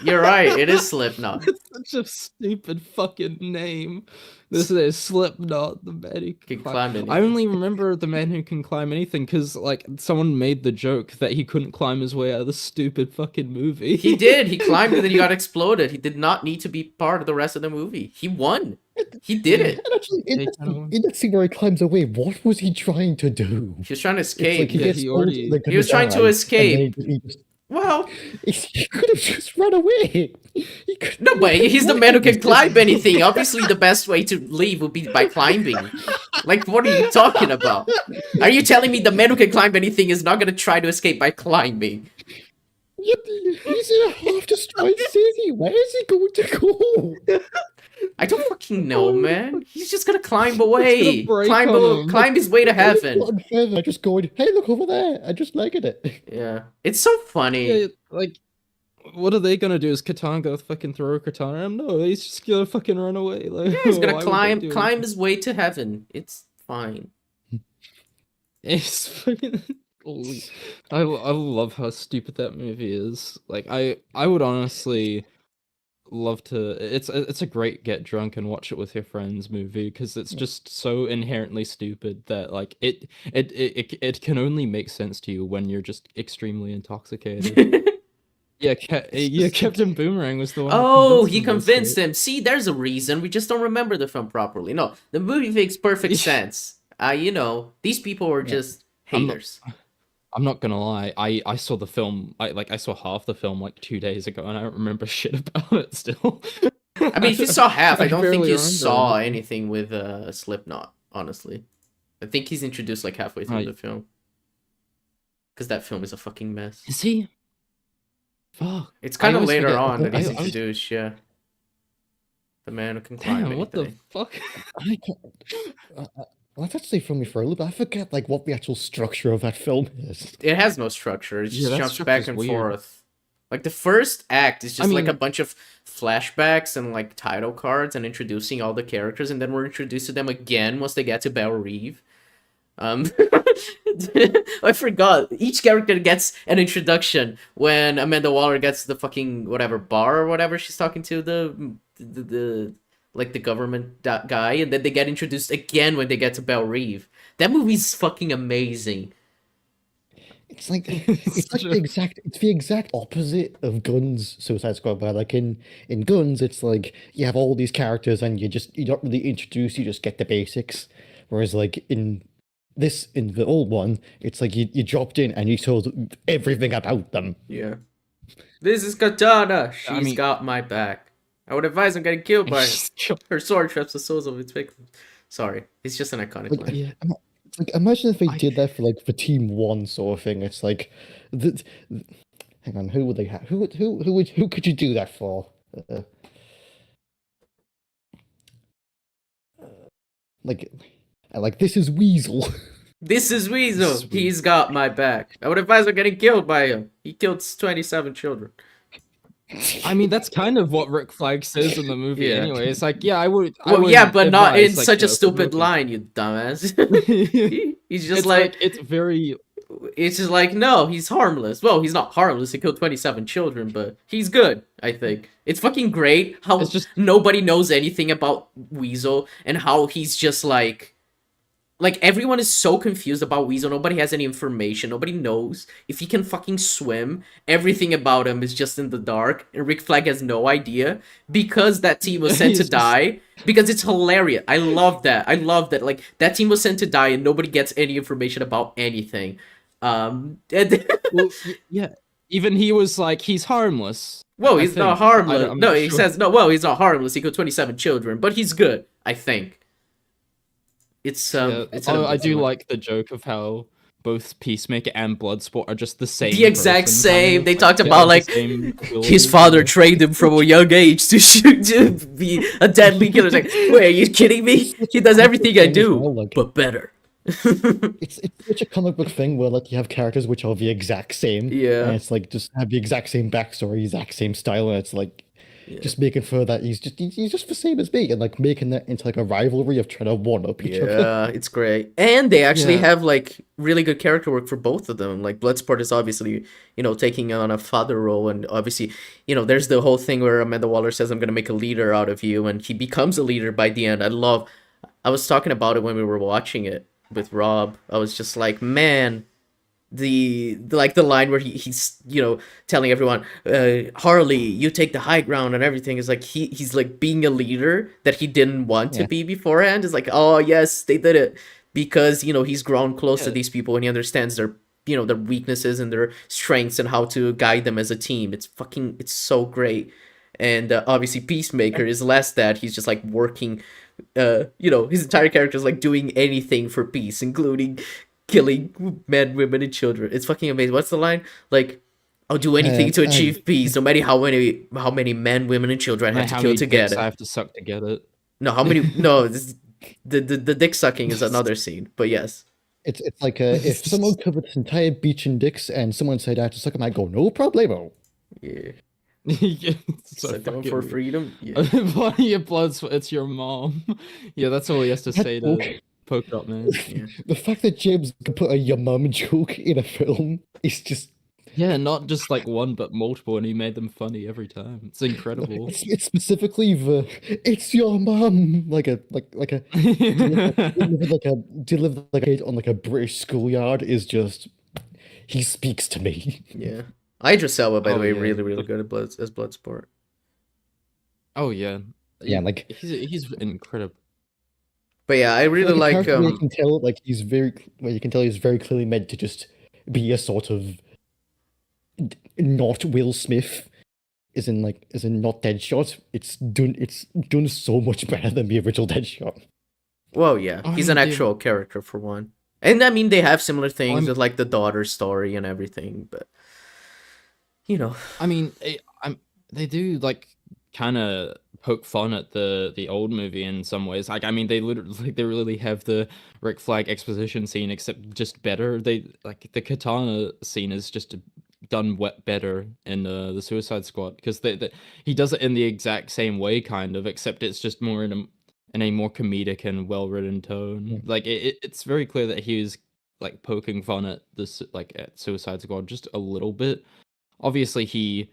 You're right, it is Slipknot. It's such a stupid fucking name. This is Slipknot, the man who can climb anything. I only remember the man who can climb anything because like someone made the joke that he couldn't climb his way out of the stupid fucking movie. He did. He climbed and then he got exploded. He did not need to be part of the rest of the movie. He won. He did it. And actually, in that scene where he climbs away, what was he trying to do? He was trying to escape. Like he was trying to escape. Well, he could have just run away. No way, he's the man who can climb anything. Obviously, the best way to leave would be by climbing. Like, what are you talking about? Are you telling me the man who can climb anything is not going to try to escape by climbing? He's in a half-destroyed city. Where is he going to go? I don't fucking know, man. He's just gonna climb away. Climb Climb his way to heaven. I just going, hey, look over there. I just liking it. Yeah. It's so funny. Yeah, like, what are they gonna do? Is Katana gonna fucking throw a katana at him? No, he's just gonna fucking run away. Like, Yeah, he's gonna why would they do climb anything? his way to heaven. It's fine. It's fucking. I love how stupid that movie is. Like, I would honestly love to. It's a great get drunk and watch it with your friends movie because it's just so inherently stupid that like it can only make sense to you when you're just extremely intoxicated. Yeah, Captain Boomerang was the one. Oh, he convinced him. See, there's a reason. We just don't remember the film properly. No, the movie makes perfect sense. You know, these people were just haters. I'm not gonna lie. I saw the film. I saw half the film like 2 days ago, and I don't remember shit about it still. I mean, if you saw half, I don't think barely you remember saw anything. anything with Slipknot. Honestly, I think he's introduced like halfway through Right. the film. Because that film is a fucking mess. Is he? Fuck. It's kind of always later forget- on that he's I was- introduced. Yeah. The man who can climb Damn, what the anything. fuck? That's actually from me for a little bit. I forget like what the actual structure of that film is. It has no structure. It Yeah, just that jumps structure's back and weird. forth. Like the first act is just like a mean- bunch of flashbacks and like title cards and introducing all the characters, and then we're introduced to them again once they get to Belle Reve. I forgot. Each character gets an introduction when Amanda Waller gets the fucking whatever bar or whatever she's talking to the like the government guy, and then they get introduced again when they get to Belle Reve. That movie's fucking amazing. It's like the exact opposite of Gunn's Suicide Squad, where like in Gunn's it's like you have all these characters and you don't really introduce, you just get the basics. Whereas like in the old one, it's like you dropped in and you told everything about them. Yeah. This is Katana. I She's mean, got my back. I would advise him getting killed by her sword traps the souls of its victims. Sorry, it's just an iconic Like, line. yeah, like imagine if they I did that for Team One sort of thing. It's like, the, hang on, who would they have? Who could you do that for? Uh, like, like this is Weasel. This is Weasel. Sweet. He's got my back. I would advise him getting killed by him. He killed 27 children. I mean, that's kind of what Rick Flag says in the movie Yeah. anyway. It's like, yeah, I would. Well, yeah, but not in advise, like, such you a know, for stupid rookies. line, you dumbass. He's just It's like, it's very. it's just like, no, he's harmless. Well, he's not harmless. He killed 27 children, but he's good, I think. It's fucking great how It's just- nobody knows anything about Weasel and how he's just like everyone is so confused about Weasel. Nobody has any information. Nobody knows if he can fucking swim. Everything about him is just in the dark, and Rick Flag has no idea because that team was sent to He's just- die. Because it's hilarious. I love that. I love that. Like that team was sent to die, and nobody gets any information about anything. And Well, yeah. Even he was like, he's harmless. well, I he's not think. harmless. I'm No, not he sure. says no. Well, he's not harmless. He killed 27 children, but he's good. I think. It's Yeah. it's Oh, I do amazing- like the joke of how both Peacemaker and Bloodsport are just the same. The exact person, same. kind of. They Like, talked they about have the like same his abilities, father you know? trained him from a young age to shoot to be a deadly killer. It's like, wait, are you kidding me? He does everything I Thing as do, well, like- but better. It's such a comic book thing where like you have characters which are the exact same. Yeah. And it's like just have the exact same backstory, exact same style, and it's like just making sure that he's just the same as me, and like making that into like a rivalry of trying to one up each other. Yeah, it's great. And they actually Yeah. have like really good character work for both of them. Like Bloodsport is obviously, taking on a father role, and obviously, there's the whole thing where Amanda Waller says, "I'm gonna make a leader out of you," and he becomes a leader by the end. I was talking about it when we were watching it with Rob. I was just like, man, the line where he's telling everyone, Harley, you take the high ground and everything, is like he's like being a leader that he didn't want to Yeah. be beforehand. Is like, oh yes, they did it because he's grown close to Yeah. these people and he understands their their weaknesses and their strengths and how to guide them as a team. It's so great. And obviously Peacemaker is less that. He's just like working, his entire character is like doing anything for peace, including killing men, women, and children. It's fucking amazing. What's the line? Like, I'll do anything to achieve peace, no matter how many men, women, and children I have to How kill many to get dicks I it. have to suck to get it. No, how many? No, the dick sucking is another scene. But yes, It's like if someone covered this entire beach in dicks and someone said I had to suck him, I'd go, no problemo. yeah. Yeah, it's so Suck them fucking for weird. freedom. Yeah. Why are your bloods? It's your mom. Yeah, that's all he has to That say to joke. Polka Dot Man. Yeah. The fact that James could put a your mum joke in a film is just Yeah, not just like one, but multiple, and he made them funny every time. It's incredible. it's specifically the it's your mum like a delivered like a kid on like a British schoolyard is just he speaks to me. Yeah. Idris Elba, by the Oh, way, yeah. really, really good as Bloodsport. Oh yeah, Yeah, like he's incredible. But yeah, I really a like character where you can tell like he's very where you can tell he's very clearly meant to just be a sort of not Will Smith is in not Deadshot. It's done so much better than the original Deadshot. well, yeah, I he's mean, an they- actual character for one. And I mean, they have similar things I'm- with like the daughter story and everything, but I mean, they do like kind of poke fun at the old movie in some ways. Like, I mean, they really have the Rick Flag exposition scene, except just better. They like the katana scene is just done better in the Suicide Squad because he does it in the exact same way, kind of, except it's just more in a more comedic and well written tone. Yeah. Like it's very clear that he was like poking fun at this like at Suicide Squad just a little bit. Obviously, he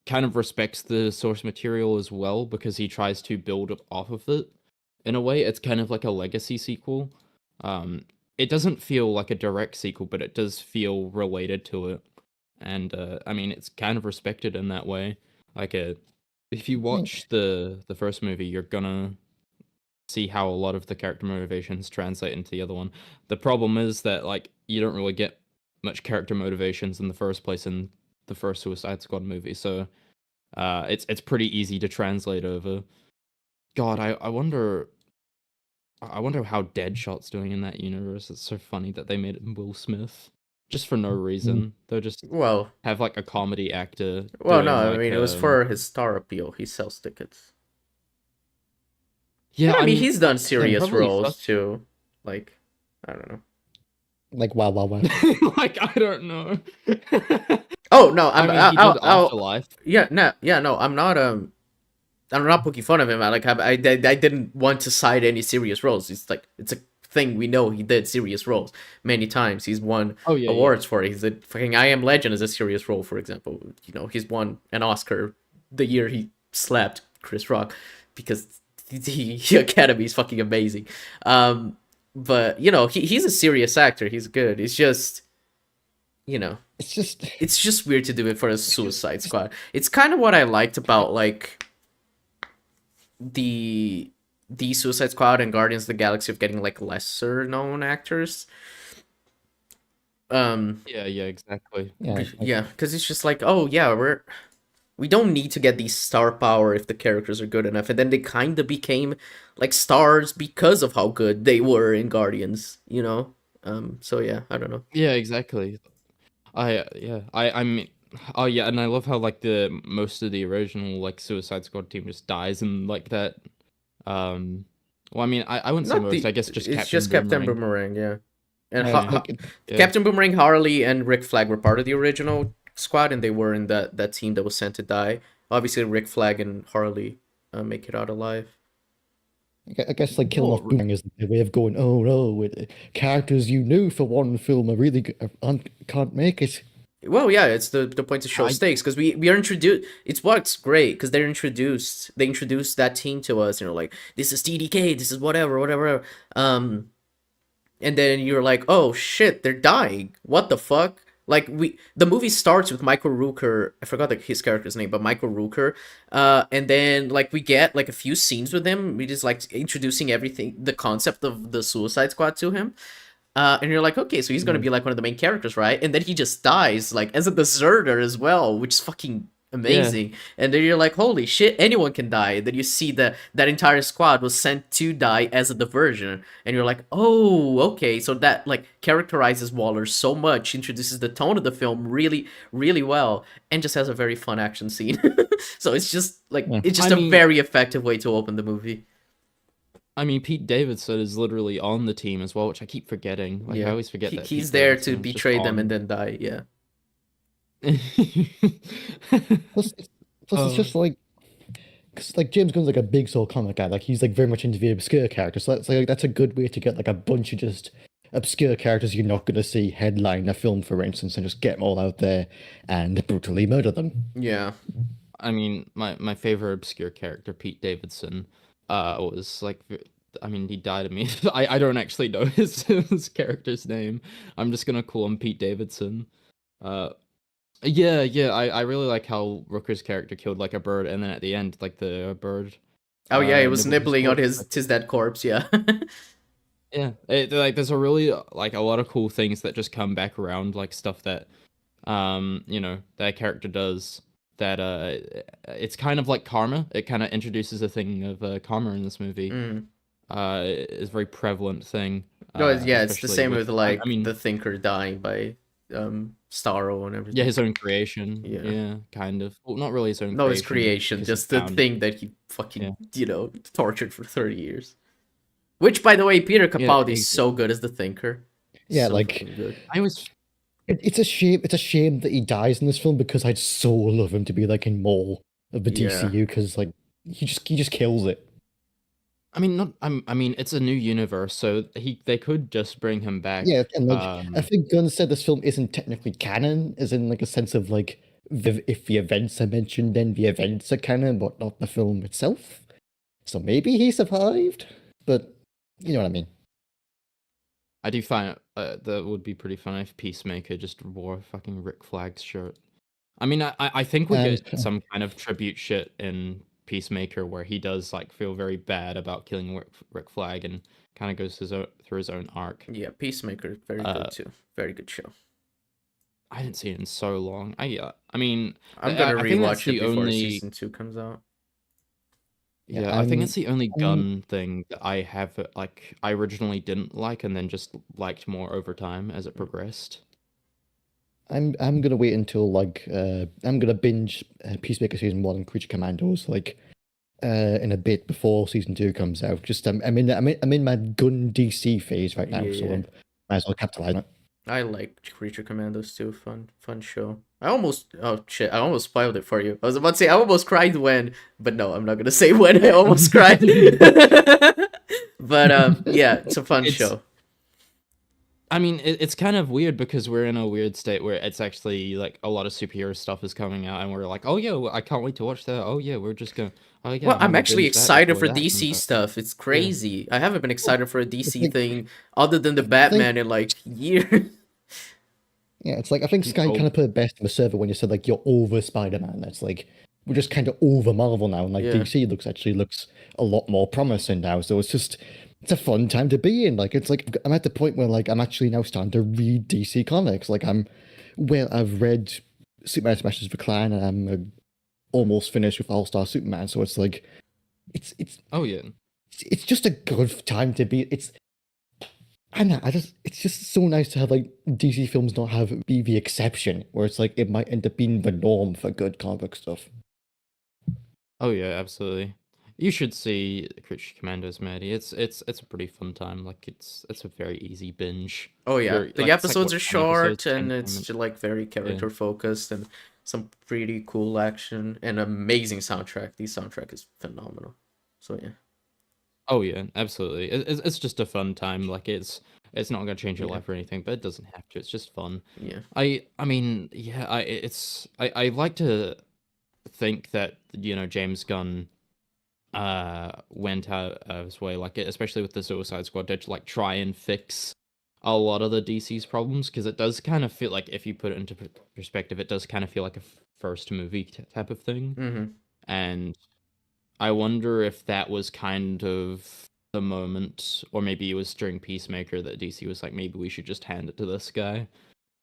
kind of respects the source material as well because he tries to build off of it. In a way, it's kind of like a legacy sequel. It doesn't feel like a direct sequel, but it does feel related to it. And I mean, it's kind of respected in that way. Like, if you watch the first movie, you're gonna see how a lot of the character motivations translate into the other one. The problem is that like you don't really get much character motivations in the first place in the first Suicide Squad movie, so it's pretty easy to translate over. God, I wonder how Deadshot's doing in that universe. It's so funny that they made it Will Smith just for no reason. They'll just Well, have like a comedy actor no, doing I like mean it was for his star appeal. He sells tickets. yeah. And I mean, mean, he's done it serious probably roles sucks. too. Like, I don't know. Like wow, wow, wow. Like I don't know. Oh no, I mean, he did Afterlife. no. I'm not poking fun of him. I didn't want to cite any serious roles. It's like it's a thing we know he did serious roles many times. He's won Oh yeah, awards for it. He's a fucking I Am Legend is a serious role, for example. You know, he's won an Oscar the year he slapped Chris Rock because the Academy is fucking amazing. But you know, he's a serious actor. He's good. It's just, you know, it's just weird to do it for a Suicide Squad. It's kind of what I liked about like the Suicide Squad and Guardians of the Galaxy of getting like lesser known actors. Yeah, exactly. Yeah, because it's just like, oh yeah, we don't need to get these star power if the characters are good enough, and then they kind of became like stars because of how good they were in Guardians, you know. So yeah, I don't know. Yeah, exactly. I mean, oh yeah, and I love how like the most of the original like Suicide Squad team just dies in like that. Well, I mean, I wouldn't say Not most. the, I guess it's Captain just Captain Boomerang, yeah. And Yeah. Captain Boomerang, Harley, and Rick Flag were part of the original squad, and they were in that team that was sent to die. Obviously, Rick Flag and Harley make it out alive. I guess like killing off Boomerang is the way of going, oh no, characters you knew for one film are really can't make it. Well, yeah, it's the point to show stakes because we are introduced. It's what's great because they introduced that team to us, and you're like, this is TDK, this is whatever. And then you're like, oh shit, they're dying. What the fuck? Like the movie starts with Michael Rooker. I forgot his character's name, but Michael Rooker. And then like we get like a few scenes with him. We just like introducing everything, the concept of the Suicide Squad to him. And you're like, okay, so he's gonna be like one of the main characters, right? And then he just dies, like as a deserter as well, which is fucking amazing. Yeah. And then you're like, holy shit, anyone can die. And then you see that entire squad was sent to die as a diversion, and you're like, oh, okay, so that like characterizes Waller so much, introduces the tone of the film really, really well, and just has a very fun action scene. So it's just like it's just a very effective way to open the movie. I mean, Pete Davidson is literally on the team as well, which I keep forgetting. Like, I always forget that he's there to betray them and then die. Yeah. plus it's just like, because like James Gunn's like a big soul comic guy. Like he's like very much into the obscure characters. So that's a good way to get like a bunch of just obscure characters you're not going to see headline a film, for instance, and just get them all out there and brutally murder them. Yeah. I mean, my favorite obscure character, Pete Davidson, was like, I mean, he died immediately. I don't actually know his character's name. I'm just gonna call him Pete Davidson. Yeah, I really like how Rooker's character killed like a bird, and then at the end, like the bird. Oh yeah, it was nibbling on his dead corpse. Yeah. Yeah, like there's a really like a lot of cool things that just come back around, like stuff that, you know, that character does. That it's kind of like karma. It kind of introduces a thing of karma in this movie. It's a very prevalent thing. No, yeah, it's the same with like the Thinker dying by Starro and everything. Yeah, his own creation. Yeah, kind of. Well, not really his own. No, his creation, just the thing that he fucking you know tortured for 30 years. Which, by the way, Peter Capaldi is so good as the Thinker. Yeah, so like good. I was. It's a shame. It's a shame that he dies in this film because I'd so love him to be like in more of the DCU because like he just kills it. I mean, I mean, it's a new universe, so they could just bring him back. Yeah, and like I think Gunn said this film isn't technically canon, as in like a sense of like if the events are mentioned, then the events are canon, but not the film itself. So maybe he survived, but you know what I mean. I do find that would be pretty fun if Peacemaker just wore a fucking Rick Flag shirt. I mean, I think we'll get some kind of tribute shit in Peacemaker, where he does like feel very bad about killing Rick Flag and kind of goes through his own arc. Yeah, Peacemaker, very good too. Very good show. I didn't see it in so long. I mean, I'm gonna I think that's rewatch it the before only. season 2 comes out. Yeah, I think it's the only Gunn thing that I have like I originally didn't like and then just liked more over time as it progressed. I'm gonna wait until like I'm gonna binge Peacemaker season 1 and Creature Commandos like in a bit before season 2 comes out. Just I'm in my Gun DC phase right now, so Yeah. I might as well capitalize on it. I like Creature Commandos too. Fun show. I almost spoiled it for you. I was about to say I almost cried when, but no, I'm not gonna say when I almost cried. But yeah, it's a fun show. I mean, it's kind of weird because we're in a weird state where it's actually like a lot of superhero stuff is coming out, and we're like, oh yeah, I can't wait to watch that. Oh yeah, we're just gonna. Oh yeah. Well, I'm actually binge that excited before for that DC comes out. stuff. It's crazy. I haven't been excited for a DC think- thing other than the Batman in like years. Yeah, it's like I think Sky kind of put it best in the server when you said like you're over Spider-Man. That's like we're just kind of over Marvel now, and like Yeah. DC looks a lot more promising now. So it's a fun time to be in. Like it's like I'm at the point where like I'm actually now starting to read DC comics. Like I've read Superman Smashes the Clan, and I'm almost finished with All Star Superman. So it's like it's Oh yeah. it's just a good time to be. I know. It's just so nice to have like DC films not be the exception, where it's like it might end up being the norm for good comic book stuff. Oh yeah, absolutely. You should see Creature Commandos, Maddie. It's a pretty fun time. Like it's a very easy binge. Oh yeah, You're- the like, it's like, episodes what, are 10 short episodes, 10 and it's minutes? like very character focused and some pretty cool action and amazing soundtrack. The soundtrack is phenomenal. So yeah. Oh yeah, absolutely. It's just a fun time. Like it's not gonna change your Yeah. life or anything, but it doesn't have to. It's just fun. Yeah. I mean, yeah, I like to think that James Gunn went out of his way, like especially with the Suicide Squad, to like try and fix a lot of the DC's problems, because it does kind of feel like, if you put it into perspective, it does kind of feel like a first movie type of thing. Mm-hmm. And I wonder if that was kind of the moment, or maybe it was during Peacemaker, that DC was like, maybe we should just hand it to this guy,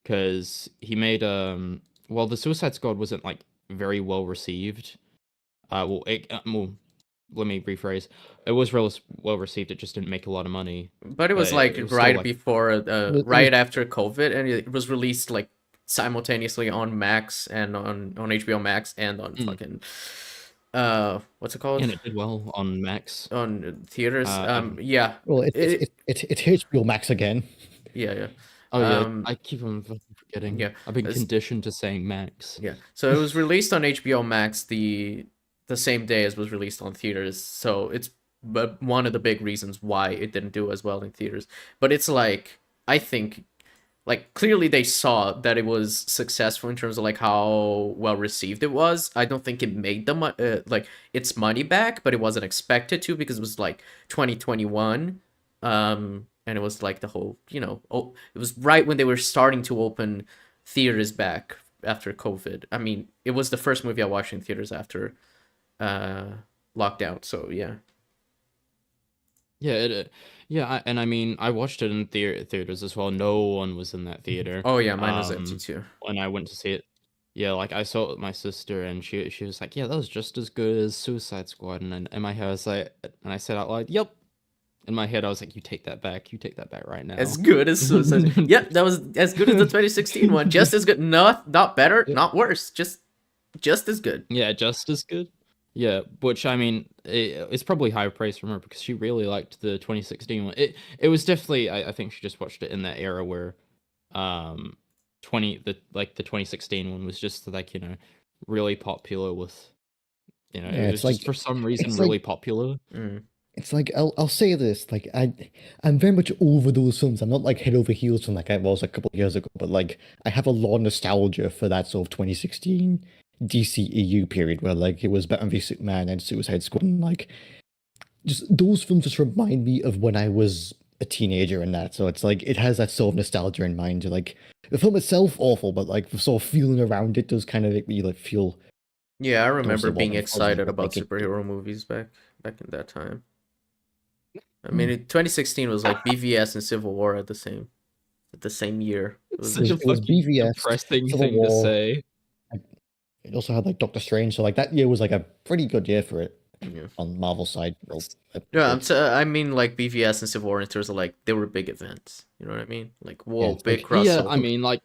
because he made well, the Suicide Squad wasn't like very well received. Well, let me rephrase. It was well received. It just didn't make a lot of money. But it was But like it was still, right like- before, was- right after COVID, and it was released like simultaneously on Max and on HBO Max and on fucking what's it called? And it did well on Max. On theaters. Yeah. Well, it's HBO Max again. Yeah. Oh yeah, Um, I keep on fucking forgetting. yeah, I've been it's- conditioned to saying Max. Yeah. So it was released on HBO Max the same day as was released on theaters. So it's one of the big reasons why it didn't do as well in theaters. But it's like, I think, like, clearly they saw that it was successful in terms of like how well received it was. I don't think it made them like its money back, but it wasn't expected to, because it was like 2021. And it was like the whole, it was right when they were starting to open theaters back after COVID. I mean, it was the first movie I watched in theaters after lockdown. So yeah. Yeah, and I mean, I watched it in theaters as well. No one was in that theater. Oh yeah, mine was empty too. When I went to see it. Yeah, like I saw it with my sister, and she was like, "Yeah, that was just as good as Suicide Squad." And then in my head, I was like, and I said out loud, "Yep." In my head, I was like, "You take that back. You take that back right now." As good as Suicide. Yep, that was as good as the 2016 one. Just as good. Not better, not worse. Just as good. Yeah, just as good. Yeah, which I mean, it's probably high praise from her, because she really liked the 2016 one. It was definitely, I think she just watched it in that era where, the 2016 one was just like, really popular with, Yeah, it it's was like- just for some reason it's really like- popular. Mm. It's like I'll say this, like I'm very much over those films. I'm not like head over heels from like I was a couple of years ago, but like I have a lot of nostalgia for that sort of 2016 DCEU period where like it was Batman v Superman and Suicide Squad, and like just those films just remind me of when I was a teenager and that. So it's like it has that sort of nostalgia in mind. Like the film itself awful, but like the sort of feeling around it does kind of make me like feel Yeah, I There was remember the one being with Fuzzy, excited but about like superhero movies back in that time. I mean, 2016 was like BVS and Civil War at the same year. It was Such a it was fucking BVS, depressing Civil thing to War. say. It also had like Doctor Strange, so like that year was like a pretty good year for it yeah. on Marvel side. Well, It's- Yeah, good. I mean like BVS and Civil War in terms of like they were big events. You know what I mean? Like Yeah, whoa, it's big like Yeah, I crossover. mean, like,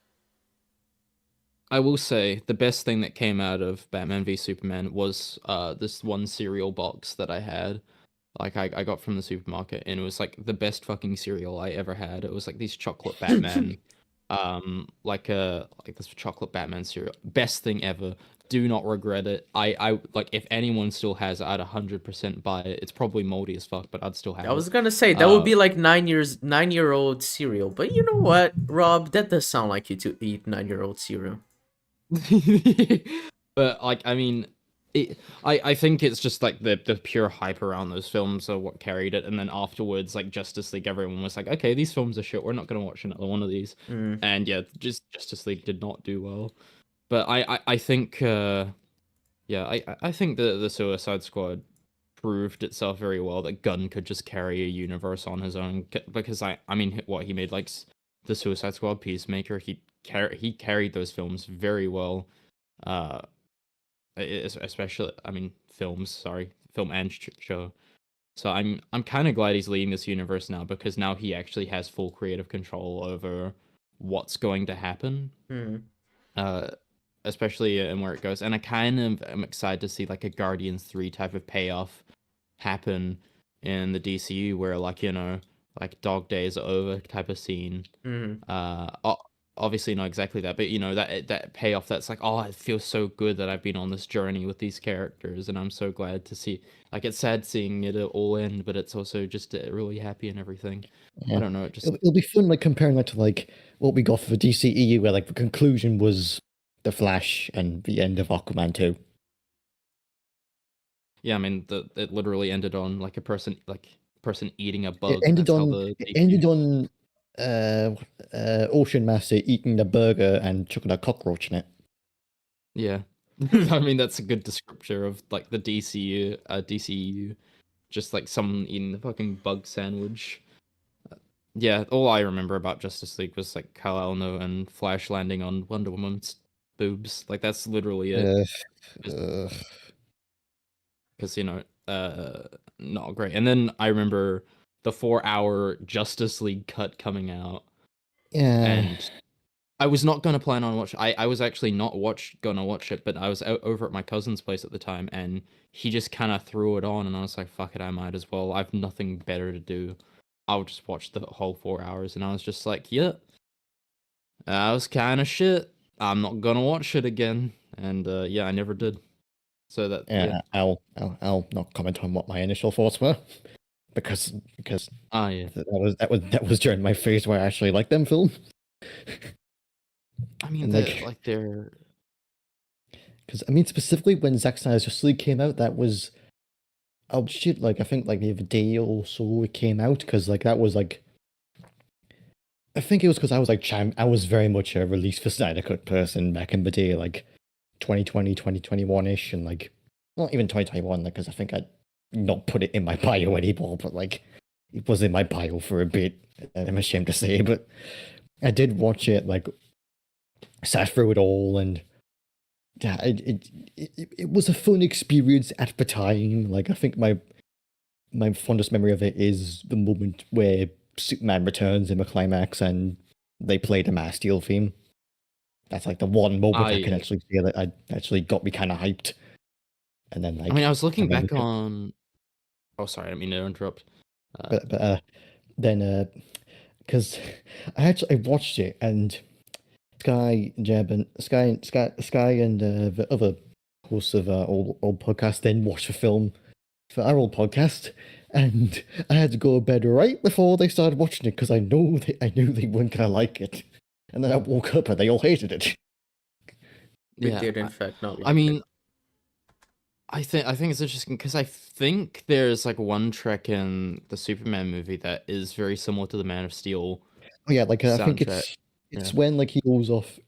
I will say the best thing that came out of Batman v Superman was this one cereal box that I had. Like I got from the supermarket, and it was like the best fucking cereal I ever had. It was like these chocolate Batman, like this chocolate Batman cereal. Best thing ever. Do not regret it. I like if anyone still has it, I'd 100% buy it. It's probably moldy as fuck, but I'd still I have it. was gonna say that would be like 9-year-old cereal, but you know what, Rob? That does sound like you to eat 9-year-old cereal. But like I mean I think it's just like the pure hype around those films are what carried it, and then afterwards like Justice League, everyone was like, okay, these films are shit, we're not gonna watch another one of these. Mm. And yeah, just Justice League did not do well. But I think yeah, I think the Suicide Squad proved itself very well that Gunn could just carry a universe on his own, because I mean what he made, like the Suicide Squad, Peacemaker, he carried those films very well. Uh, especially I mean films, sorry, film and show. So I'm kind of glad he's leading this universe now, because now he actually has full creative control over what's going to happen. Mm. Uh, especially in where it goes. And I kind of am excited to see like a Guardians 3 type of payoff happen in the DCU, where like, you know, like dog days are over type of scene. Mm. Obviously not exactly that, but you know, that payoff that's like, oh, it feels so good that I've been on this journey with these characters, and I'm so glad to see, like, it's sad seeing it all end, but it's also just really happy and everything. I Yeah, don't know, it just it'll be fun like comparing that to like what we got for the DCEU, where like the conclusion was the Flash and the end of Aquaman 2. yeah, I mean, it literally ended on like a person eating a bug. It ended That's how on the it DCU. ended on Ocean Master eating a burger and chucking a cockroach in it. Yeah. I mean, that's a good descriptor of like the DCU. Just like someone eating the fucking bug sandwich. Yeah, all I remember about Justice League was like Kal-El and Flash landing on Wonder Woman's boobs. Like that's literally it. Uh, Because, you know, not great. And then I remember the 4-hour Justice League cut coming out, yeah, and I was not gonna plan on watch. I was actually not gonna watch it, but I was out over at my cousin's place at the time, and he just kind of threw it on, and I was like, "Fuck it, I might as well. I've nothing better to do. I'll just watch the whole 4 hours." And I was just like, "Yeah, that was kind of shit. I'm not gonna watch it again." And yeah, I never did. So that yeah, I'll not comment on what my initial thoughts were because yeah. that was during my phase where I actually liked them film. I mean, And they're because I mean specifically when Zack Snyder's Justice League came out, that was oh shit, like I think like the other day or so it came out, because like that was like I think it was because I was like I was very much a release for Snyder Cut person back in the day, like 2020, 2021-ish, and like not even 2021, like, because I think I'd not put it in my bio anymore, but like it was in my bio for a bit, and I'm ashamed to say, but I did watch it, like sat through it all, and yeah, it was a fun experience at the time. Like I think my fondest memory of it is the moment where Superman returns in the climax and they play the Man of Steel theme. That's like the one moment I can yeah. actually feel that I actually got me kind of hyped. And then like I mean, I was looking and then back on. Oh, sorry, I didn't mean to interrupt. but then because I watched it, and Sky Jeb and Sky and the other hosts of old podcast then watched the film for our old podcast, and I had to go to bed right before they started watching it because I knew they weren't gonna like it, and then I woke up and they all hated it. We Yeah, did in fact not like I it. mean, I think it's interesting because I think there's like one track in the Superman movie that is very similar to the Man of Steel Oh yeah, like I think soundtrack. it's Yeah. when like he goes off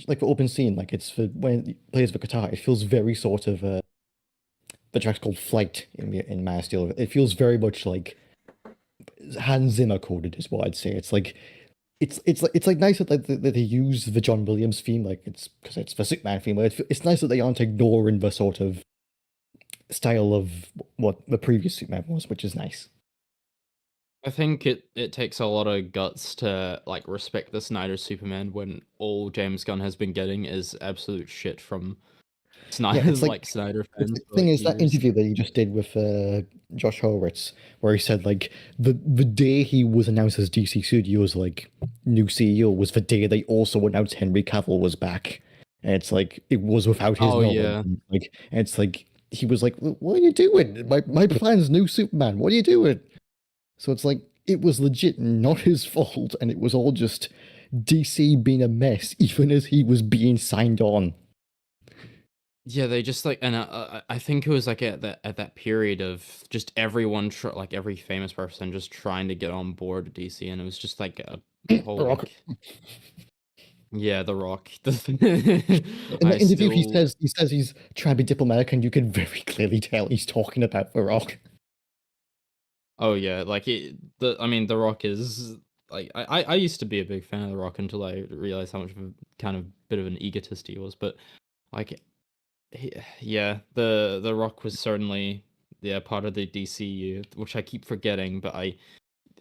like the open scene, like it's for when he plays the guitar, it feels very sort of the track's called Flight in Man of Steel. It feels very much like Hans Zimmer coded, is what I'd say. It's like it's like nice that they use the John Williams theme, like it's because it's the Superman theme. But it's nice that they aren't ignoring the sort of style of what the previous Superman was, which is nice. I think it takes a lot of guts to like respect the Snyder Superman when all James Gunn has been getting is absolute shit from Snyder, It's like like Snyder the fans for thing like is that years. interview that he just did with Josh Horowitz, where he said like the day he was announced as DC Studios like new CEO was the day they also announced Henry Cavill was back, and it's like it was without his Oh knowledge. yeah, Like and it's like he was like, "What are you doing? My plan's new Superman. What are you doing?" So it's like it was legit not his fault, and it was all just DC being a mess, even as he was being signed on. yeah. They just like, and I think it was like at that period of just everyone like every famous person just trying to get on board with DC, and it was just like a whole Rock. like yeah, The Rock. In the I interview, still he says he's trying to be diplomatic, and you can very clearly tell he's talking about The Rock. Oh yeah, like I mean, The Rock is like I used to be a big fan of The Rock until I realized how much of a kind of bit of an egotist he was. But like, yeah, the Rock was certainly yeah part of the DCU, which I keep forgetting. But I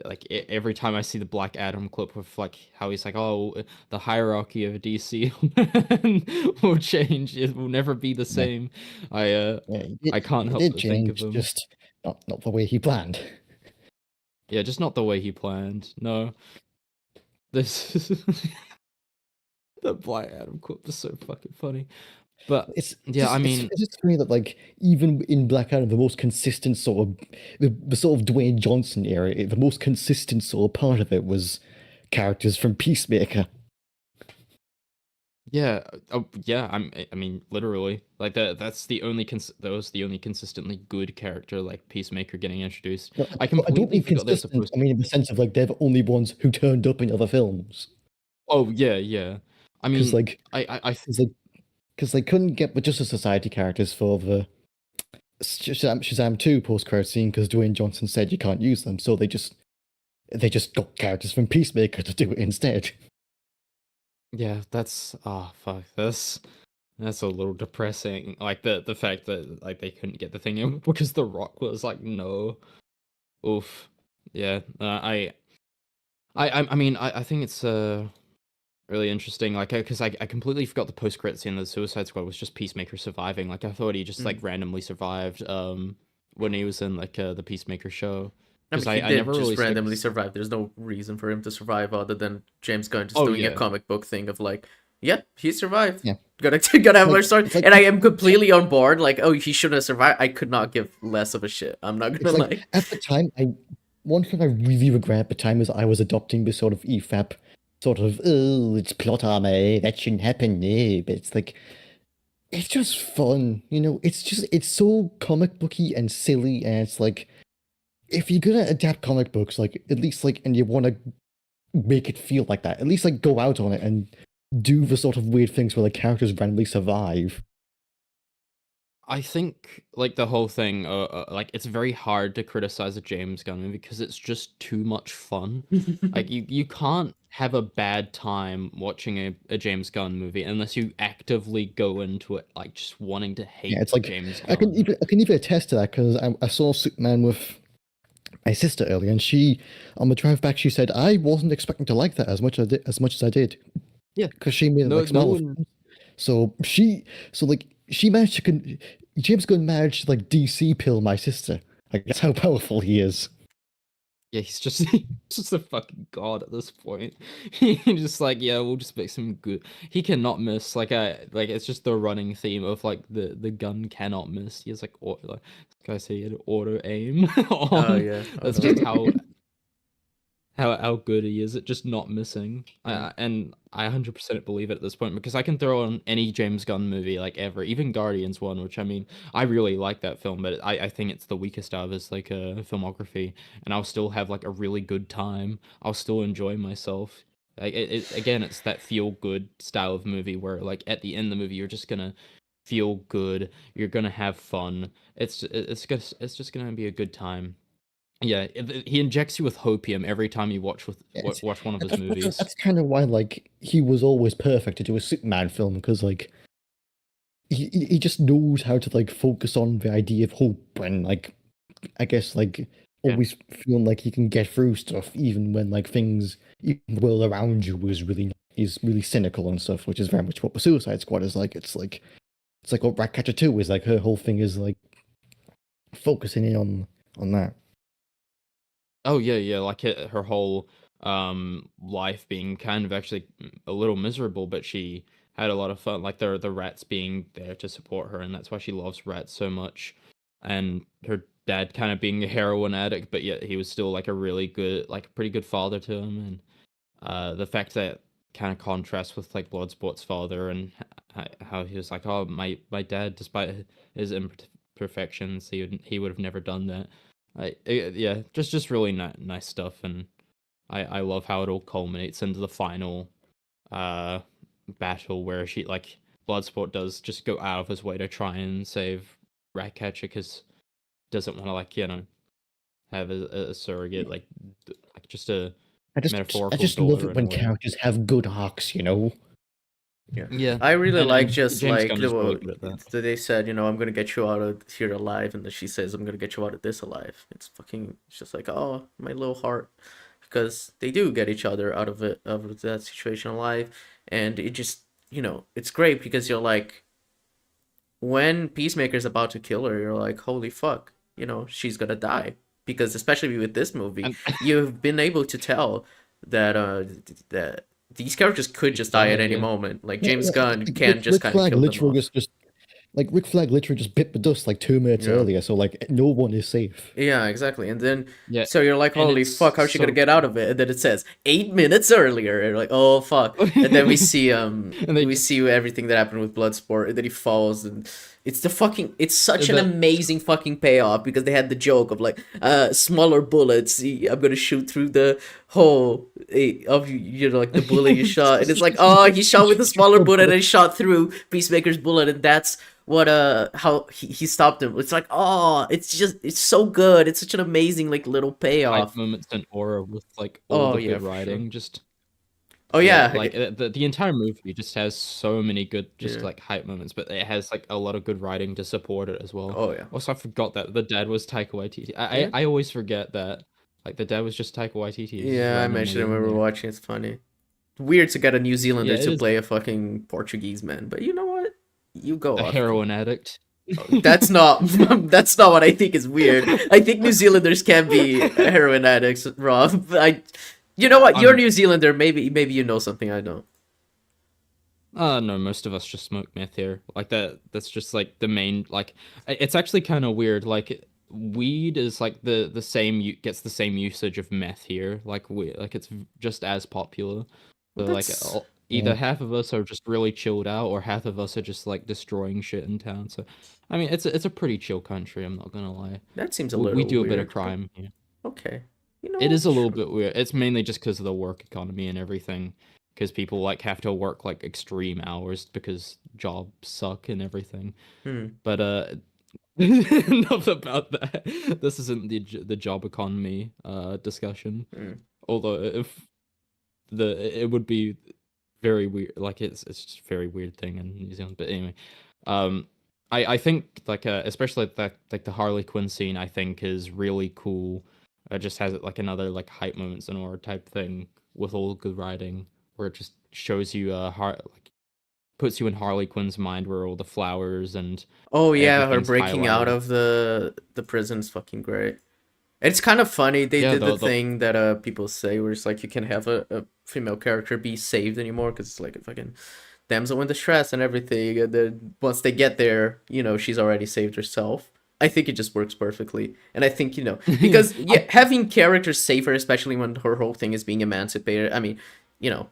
like every time I see the Black Adam clip with like how he's like, oh, the hierarchy of DC will change. It will never be the Yeah, same. yeah, I can't it help did but think of change, him. just not the way he planned. Yeah, just not the way he planned. No. This the Black Adam quote was so fucking funny. But yeah, I mean, It's just funny that like even in Black Adam, the most consistent sort of the sort of Dwayne Johnson era, the most consistent sort of part of it was characters from Peacemaker. yeah, oh, yeah. I mean, literally, like that's the only that was the only consistently good character like Peacemaker getting introduced. No, I I don't completely mean forgot they're consistent. supposed I to. mean in the sense of like they're the only ones who turned up in other films. Oh yeah, yeah. I Because mean, like, I because they couldn't get the Justice Society characters for the Shazam 2 post-credit scene because Dwayne Johnson said you can't use them, so they just got characters from Peacemaker to do it instead. yeah. That's fuck. That's a little depressing. Like the fact that like they couldn't get the thing in because The Rock was like no. Oof. Yeah. I mean I think it's really interesting like because I completely forgot the post credit scene of the Suicide Squad was just Peacemaker surviving. Like I thought he just like Mm. randomly survived when he was in like the Peacemaker show I mean, because he I did never really just stuck randomly survive. There's no reason for him to survive other than James Gunn just Oh doing a yeah. comic book thing of like, yep, he survived. Yeah, Gotta have more story. it's like And I am completely on board. Like, oh, he shouldn't have survived. I could not give less of a shit. I'm not it's gonna like lie. at the time, I one thing I really regret at the time is I was adopting this sort of EFAP sort of oh it's plot armor that shouldn't happen, but it's like it's just fun, you know. It's so comic booky and silly, and it's like if you're gonna adapt comic books, like at least like and you want to make it feel like that, at least like go out on it and do the sort of weird things where the characters randomly survive. I think like the whole thing like it's very hard to criticize a James Gunn movie because it's just too much fun. Like you can't have a bad time watching a James Gunn movie unless you actively go into it like just wanting to Yeah, hate it's like James Gunn. I can even attest to that because I saw Superman with my sister earlier, and she on the drive back she said I wasn't expecting to like that as much as I did Yeah. because she made it like No Marvel one films. So she managed to James Gunn managed to like DC pill my sister. Like that's how powerful he is. yeah, he's just a fucking god at this point. He just like, yeah, we'll just make some good. He cannot miss. Like I like it's just the running theme of like the gun cannot miss. He has like like can I say he had auto aim Oh on. yeah. Oh That's no. just how good he is at just not missing. Mm. And I 100% believe it at this point because I can throw on any James Gunn movie like ever, even Guardians one, which I mean I really like that film, but I think it's the weakest out of his like filmography, and I'll still have like a really good time. I'll still enjoy myself. Like again, it's that feel good style of movie where like at the end of the movie you're just gonna feel good, you're gonna have fun. It's just gonna be a good time. Yeah, he injects you with hopium every time you watch one of his movies. That's kind of why like he was always perfect to do a Superman film because like he just knows how to like focus on the idea of hope and like I guess like always feeling like he can get through stuff even when like things even the world around you is really cynical and stuff, which is very much what the Suicide Squad is like. It's like what Ratcatcher 2 is like. Her whole thing is like focusing in on that. Oh yeah, like her whole life being kind of actually a little miserable, but she had a lot of fun. Like the rats being there to support her, and that's why she loves rats so much. And her dad kind of being a heroin addict, but yet he was still like a really good, like a pretty good father to him. And the fact that kind of contrasts with like Bloodsport's father and how he was like, oh my dad, despite his imperfections, he would have never done that. Yeah, just really nice stuff, and I love how it all culminates into the final uh battle where she like Bloodsport does just go out of his way to try and save Ratcatcher because doesn't want to like have a surrogate like just a I metaphorical just love daughter it in a when way. characters have good arcs, you know. Yeah. Yeah, I really like and just James like Gunn is really good at that. they said, I'm gonna get you out of here alive, and then she says, I'm gonna get you out of this alive. It's just like, oh, my little heart, because they do get each other out of that situation alive, and it just, it's great because you're like, when Peacemaker's about to kill her, you're like, holy fuck, she's gonna die, because especially with this movie, And you've been able to tell that that these characters could just die at any yeah. moment. Like Yeah, James yeah. Gunn Like, can just Rick kind of Flag kill them literally off. just like Rick Flag literally just bit the dust like 2 minutes Yeah. earlier, so like no one is safe. Yeah, exactly. And then Yeah, so you're like, and holy it's fuck, how's she gonna so get out of it? And then it says 8 minutes earlier. And you're like, oh fuck. And then we see and they we see everything that happened with Bloodsport, and then he falls, and it's such an that amazing fucking payoff because they had the joke of like smaller bullets. I'm gonna shoot through the hole of like the bullet you shot. And it's like, oh, he shot with a smaller bullet and he shot through Peacemaker's bullet, and that's what how he stopped him. It's like, oh, it's so good. It's such an amazing like little hype payoff. moments and aura with like all Oh the yeah, good for sure. writing. Just Oh yeah, yeah, like the entire movie just has so many good just yeah. like hype moments, but it has like a lot of good writing to support it as well. Oh yeah, Also, I forgot that the dad was Taika Waititi. yeah. I always forget that like the dad was just Taika Waititi. He's just Yeah, I mentioned randomly it when in we were there. watching. It's funny. Weird to get a New Yeah, Zealander it to is play a fucking Portuguese man, but you know what? You go a off. heroin addict. That's not that's not what I think is weird. I think New Zealanders can be heroin addicts, Rob. You know what? You're I'm New Zealander. Maybe you know something I don't. no, most of us just smoke meth here. Like that's just like the main like it's actually kind of weird. Like weed is like the same gets the same usage of meth here. Like we like it's just as popular. Well, So like that's Yeah. either half of us are just really chilled out or half of us are just like destroying shit in town. So I mean, it's a pretty chill country, I'm not gonna lie. that seems a We little do a bit of weird, but crime here. okay. You know It what? is a little Sure. bit weird. It's mainly just because of the work economy and everything. Because people like have to work like extreme hours because jobs suck and everything. Hmm. But enough about that. This isn't the job economy discussion. Hmm. Although if it would be very weird. Like it's just a very weird thing in New Zealand. But anyway, um, I think like especially that like the Harley Quinn scene I think is really cool. It just has like another like hype moments and aura type thing with all good writing where it just shows you like puts you in Harley Quinn's mind where all the flowers and Oh yeah, her everything's breaking out highlighted. of the prison's fucking great. It's kind of funny they Yeah, did the the thing that people say where it's like you can have a female character be saved anymore because it's like a fucking damsel in distress and everything, and then once they get there, she's already saved herself. I think it just works perfectly, and I think because yeah, having characters save her, especially when her whole thing is being emancipated. I mean,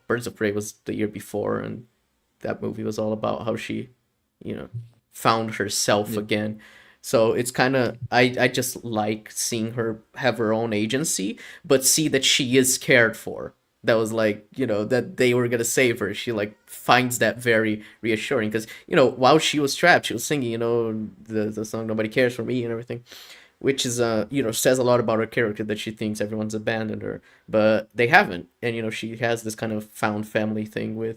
Birds of Prey was the year before, and that movie was all about how she, you know, found herself yeah. again. So it's kind of I just like seeing her have her own agency, but see that she is cared for. that was like, that they were gonna save her. She like finds that very reassuring because while she was trapped, she was singing the song "Nobody Cares for Me" and everything, which is says a lot about her character, that she thinks everyone's abandoned her, but they haven't. And she has this kind of found family thing with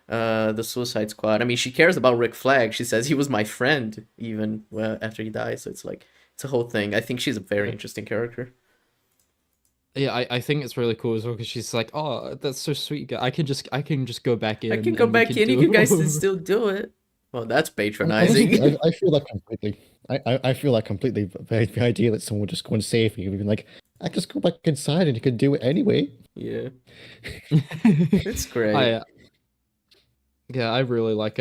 the Suicide Squad. I mean, she cares about Rick Flag. She says he was my friend even after he died. So it's like it's a whole thing. I think she's a very interesting character. Yeah, I think it's really cool as well because she's like, oh, that's so sweet. I can just go back in. I can go and we back in. do You guys it." can still do it. Well, that's Honestly, patronizing. I feel that completely. I feel that completely. The idea that someone would just go and save you, even like, I just go back inside and you can do it anyway. Yeah, it's great. Yeah, I really like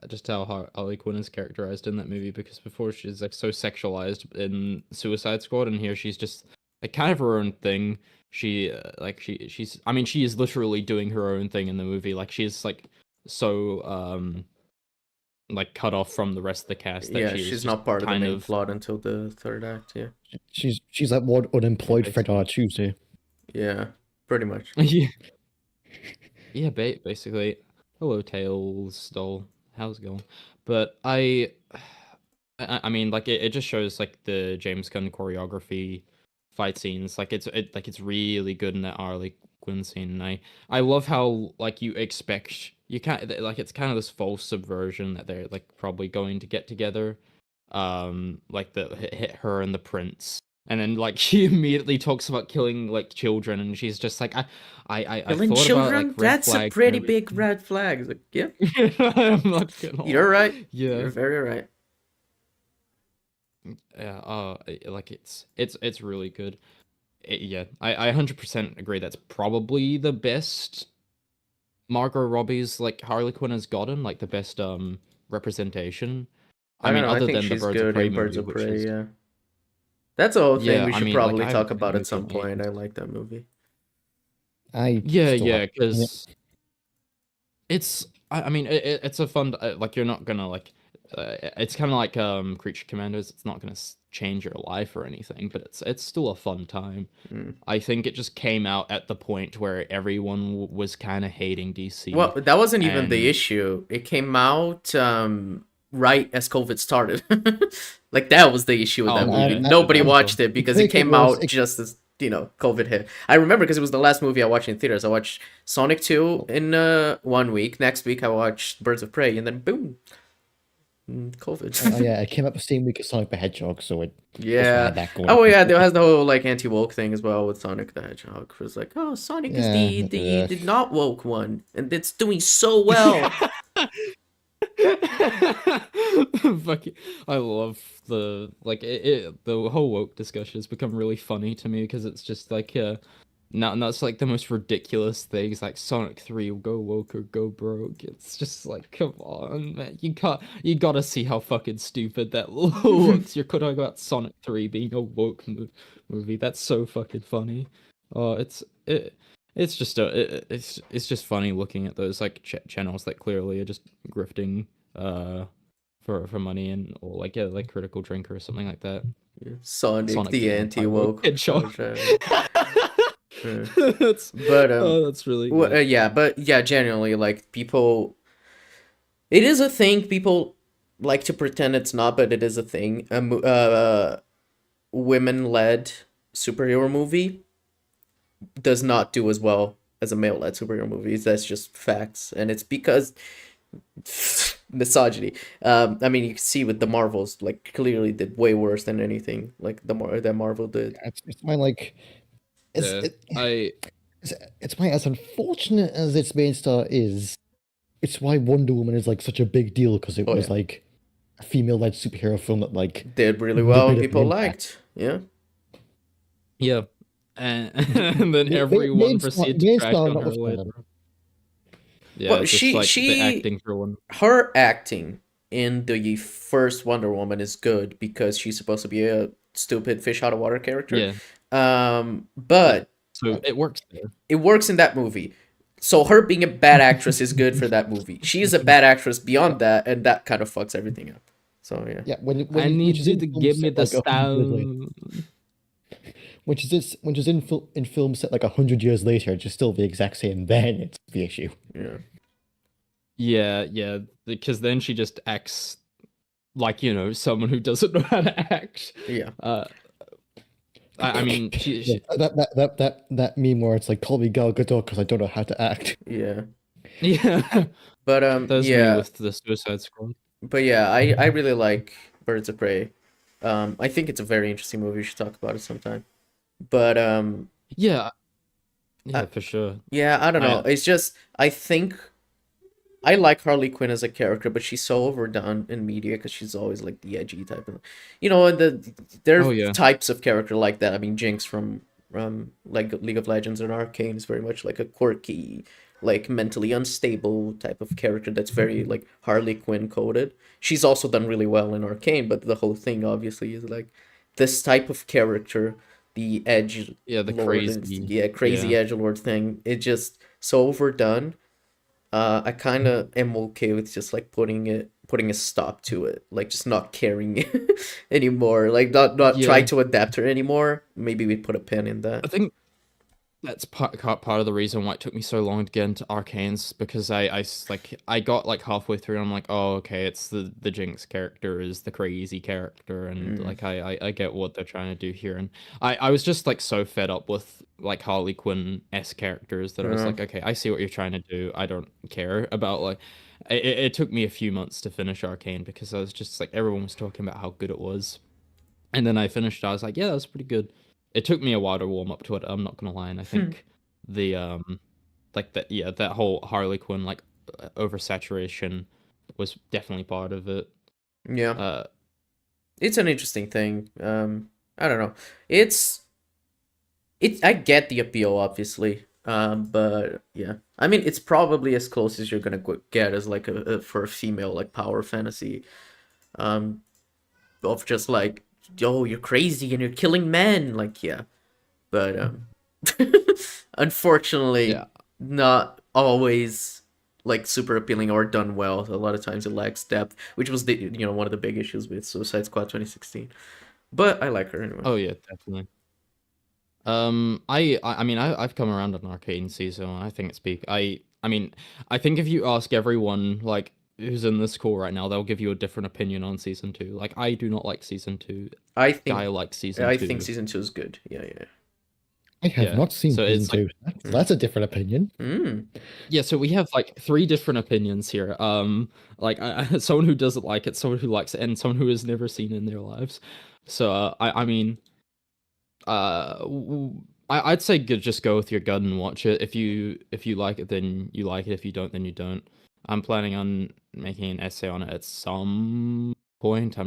just how Harley Quinn is characterized in that movie because before she's like so sexualized in Suicide Squad, and here she's just like kind of her own thing. She she's I mean she is literally doing her own thing in the movie. Like she's like so like cut off from the rest of the cast that Yeah, she is she's just not part of the kind main of plot until the third act. Yeah, She's like one unemployed Okay. Fred on a Tuesday. yeah, pretty much. yeah. Yeah, basically. Hello, Tails doll. How's it going? But I mean, like it just shows like the James Gunn choreography, fight scenes. Like it's really good in that Harley Quinn scene. And I love how like you expect you can't like it's kind of this false subversion that they're like probably going to get together, like the hit her and the prince. And then, like, she immediately talks about killing like children, and she's just like, I Killing thought children? about like red That's a flags and pretty big everything." red flag. It's like, yeah, I'm not gonna lie. you're right. Yeah, You're very right. yeah. Like it's really good. Yeah, I 100% agree. That's probably the best Margot Robbie's like Harley Quinn has gotten, like the best representation. I I don't mean, know. I other think than the she's Birds of good Prey in Birds movie, of which Prey. is Yeah, that's a whole thing yeah. we I should mean, like probably I talk haven't seen about the at some movie in point. I ages. like that movie. I Yeah, still yeah, like. because it's I mean it's a fun like you're not gonna like it's kind of like Creature Commandos. It's not gonna change your life or anything, but it's still a fun time. Mm. I think it just came out at the point where everyone was kind of hating DC. Well, that wasn't even the and issue. It came out right as COVID started. Like that was the issue with oh that movie. yeah, Nobody that's watched true. it because I it think it came was. out just as COVID hit. I remember because it was the last movie I watched in theaters. I watched Sonic 2 in 1 week. Next week I watched Birds of Prey, and then boom, COVID. Yeah, it came out the same week as Sonic the Hedgehog, so it Yeah. had that going. Oh yeah, there has the whole like anti-woke thing as well with Sonic the Hedgehog. It was like, oh, Sonic is the not woke one, and it's doing so well. Fuck it. I love the like the whole woke discussion has become really funny to me because it's just like now it's like the most ridiculous things like Sonic 3 go woke or go broke. It's just like come on man, you gotta see how fucking stupid that looks. You're talking about Sonic 3 being a woke movie. That's so fucking funny. It's just it's just funny looking at those like channels that clearly are just grifting for money and or like like Critical Drinker or something like that. Sonic the the anti-woke. Hedgehog. But that's really good. yeah, genuinely, like people, it is a thing. People like to pretend it's not, but it is a thing. Women-led superhero movie does not do as well as a male-led superhero movie. That's just facts, and it's because misogyny. I mean, you can see with the Marvels, like clearly did way worse than anything like that Marvel did. It's my like. It's my as unfortunate as its main star is. It's why Wonder Woman is like such a big deal because it was like a female-led superhero film that like did really well and limited people impact. liked. Yeah. Yeah. And then everyone proceeded to crash on her later. Yeah, Well, just like the acting for one. her acting in the first Wonder Woman is good because she's supposed to be a stupid fish out of water character. Yeah. But So it works there. it works in that movie. So her being a bad actress is good for that movie. She is a bad actress beyond that, and that kind of fucks everything up. So yeah. Yeah, when I need she's you in to films give me set, the like, 100 years later- sound. when she's in film set like 100 years later, it's just still the exact same. Then it's the issue. Yeah. Yeah, because then she just acts like, you know, someone who doesn't know how to act. Yeah. I mean, she That meme where it's like, call me Gal Gadot because I don't know how to act. Yeah. yeah, But that's me yeah. with the Suicide Squad. But yeah, I really like Birds of Prey. I think it's a very interesting movie. We should talk about it sometime. But Yeah, I, for sure. yeah, I don't know. I It's just I think I like Harley Quinn as a character, but she's so overdone in media because she's always like the edgy type of, there Oh are yeah. types of character like that. I mean, Jinx from like League of Legends and Arcane is very much like a quirky, like mentally unstable type of character that's very like Harley Quinn coded. She's also done really well in Arcane, but the whole thing obviously is like this type of character, the edge Yeah, the lord, crazy. yeah, crazy Yeah. edge lord thing. It just so overdone. I kind of am okay with just like putting a stop to it, like just not caring anymore, like not try Yeah. to adapt her anymore. Maybe we put a pin in that. I think that's part of the reason why it took me so long to get into Arcanes, because I got like halfway through and I'm like, oh okay, it's the Jinx character is the crazy character, and like I get what they're trying to do here, and I was just like so fed up with like Harley Quinn-esque characters that I was Yeah. like, okay, I see what you're trying to do. I don't care about like it took me a few months to finish Arcane because I was just like everyone was talking about how good it was. And then I finished, I was like, yeah, that's pretty good. It took me a while to warm up to it, I'm not gonna lie, and I think the like that whole Harley Quinn like oversaturation was definitely part of it. Yeah, Uh it's an interesting thing. I don't know. It's I get the appeal, obviously. But yeah, I mean, it's probably as close as you're gonna get as like for a female like power fantasy. Um, of just like, yo, you're crazy and you're killing men. Like, yeah, but unfortunately, yeah. not always like super appealing or done well. A lot of times it lacks depth, which was the one of the big issues with Suicide Squad 2016. But I like her anyway. Oh yeah, definitely. I mean I've come around on Arcane season. I think it's peak. I mean I think if you ask everyone like who's in this call right now, they'll give you a different opinion on season 2. Like I do not like season 2. I Guy think likes season I 2. think season 2 is good. Yeah, yeah. I have Yeah, not seen so season it's like two. That's a different opinion. yeah, so we have like 3 different opinions here. Like someone who doesn't like it, someone who likes it, and someone who has never seen it in their lives. So I mean, I'd say just go with your gut and watch it. If you like it, then you like it. If you don't, then you don't. I'm planning on making an essay on it at some point.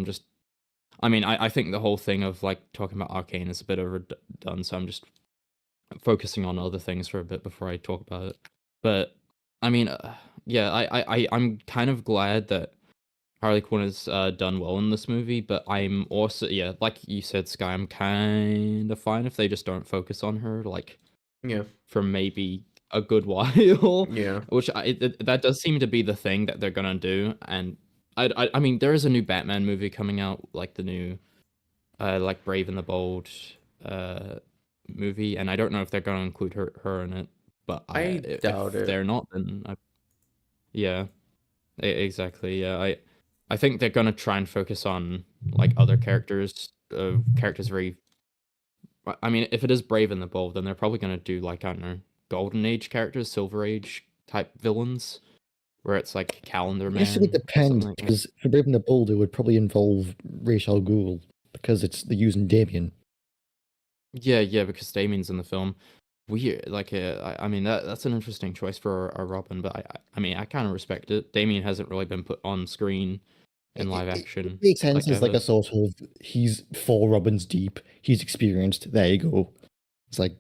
I mean, I think the whole thing of like talking about Arcane is a bit overdone, so I'm just focusing on other things for a bit before I talk about it. But I mean, yeah, I'm kind of glad that Harley Quinn has done well in this movie, but I'm also, yeah, like you said, Sky, I'm kind of fine if they just don't focus on her, like, Yeah. for maybe a good while. Yeah. Which that does seem to be the thing that they're gonna do, and I mean, there is a new Batman movie coming out, like the new, like Brave and the Bold, movie, and I don't know if they're gonna include her in it, but I doubt if it. they're not, then yeah, exactly, yeah, I think they're gonna try and focus on like other characters, characters very. I mean, if it is Brave and the Bold, then they're probably gonna do like I don't know, Golden Age characters, Silver Age type villains, where it's like Calendar I guess it would Man or depend, something like that. because for Brave and the Bold, it would probably involve Ra's al Ghul, because they're using Damien. Yeah, because Damien's in the film. Weird, like I mean that's an interesting choice for a Robin, but I mean I kind of respect it. Damien hasn't really been put on screen in live It action makes sense like as like ever. a sort of, he's 4 Robins deep, he's experienced, there you go. It's like,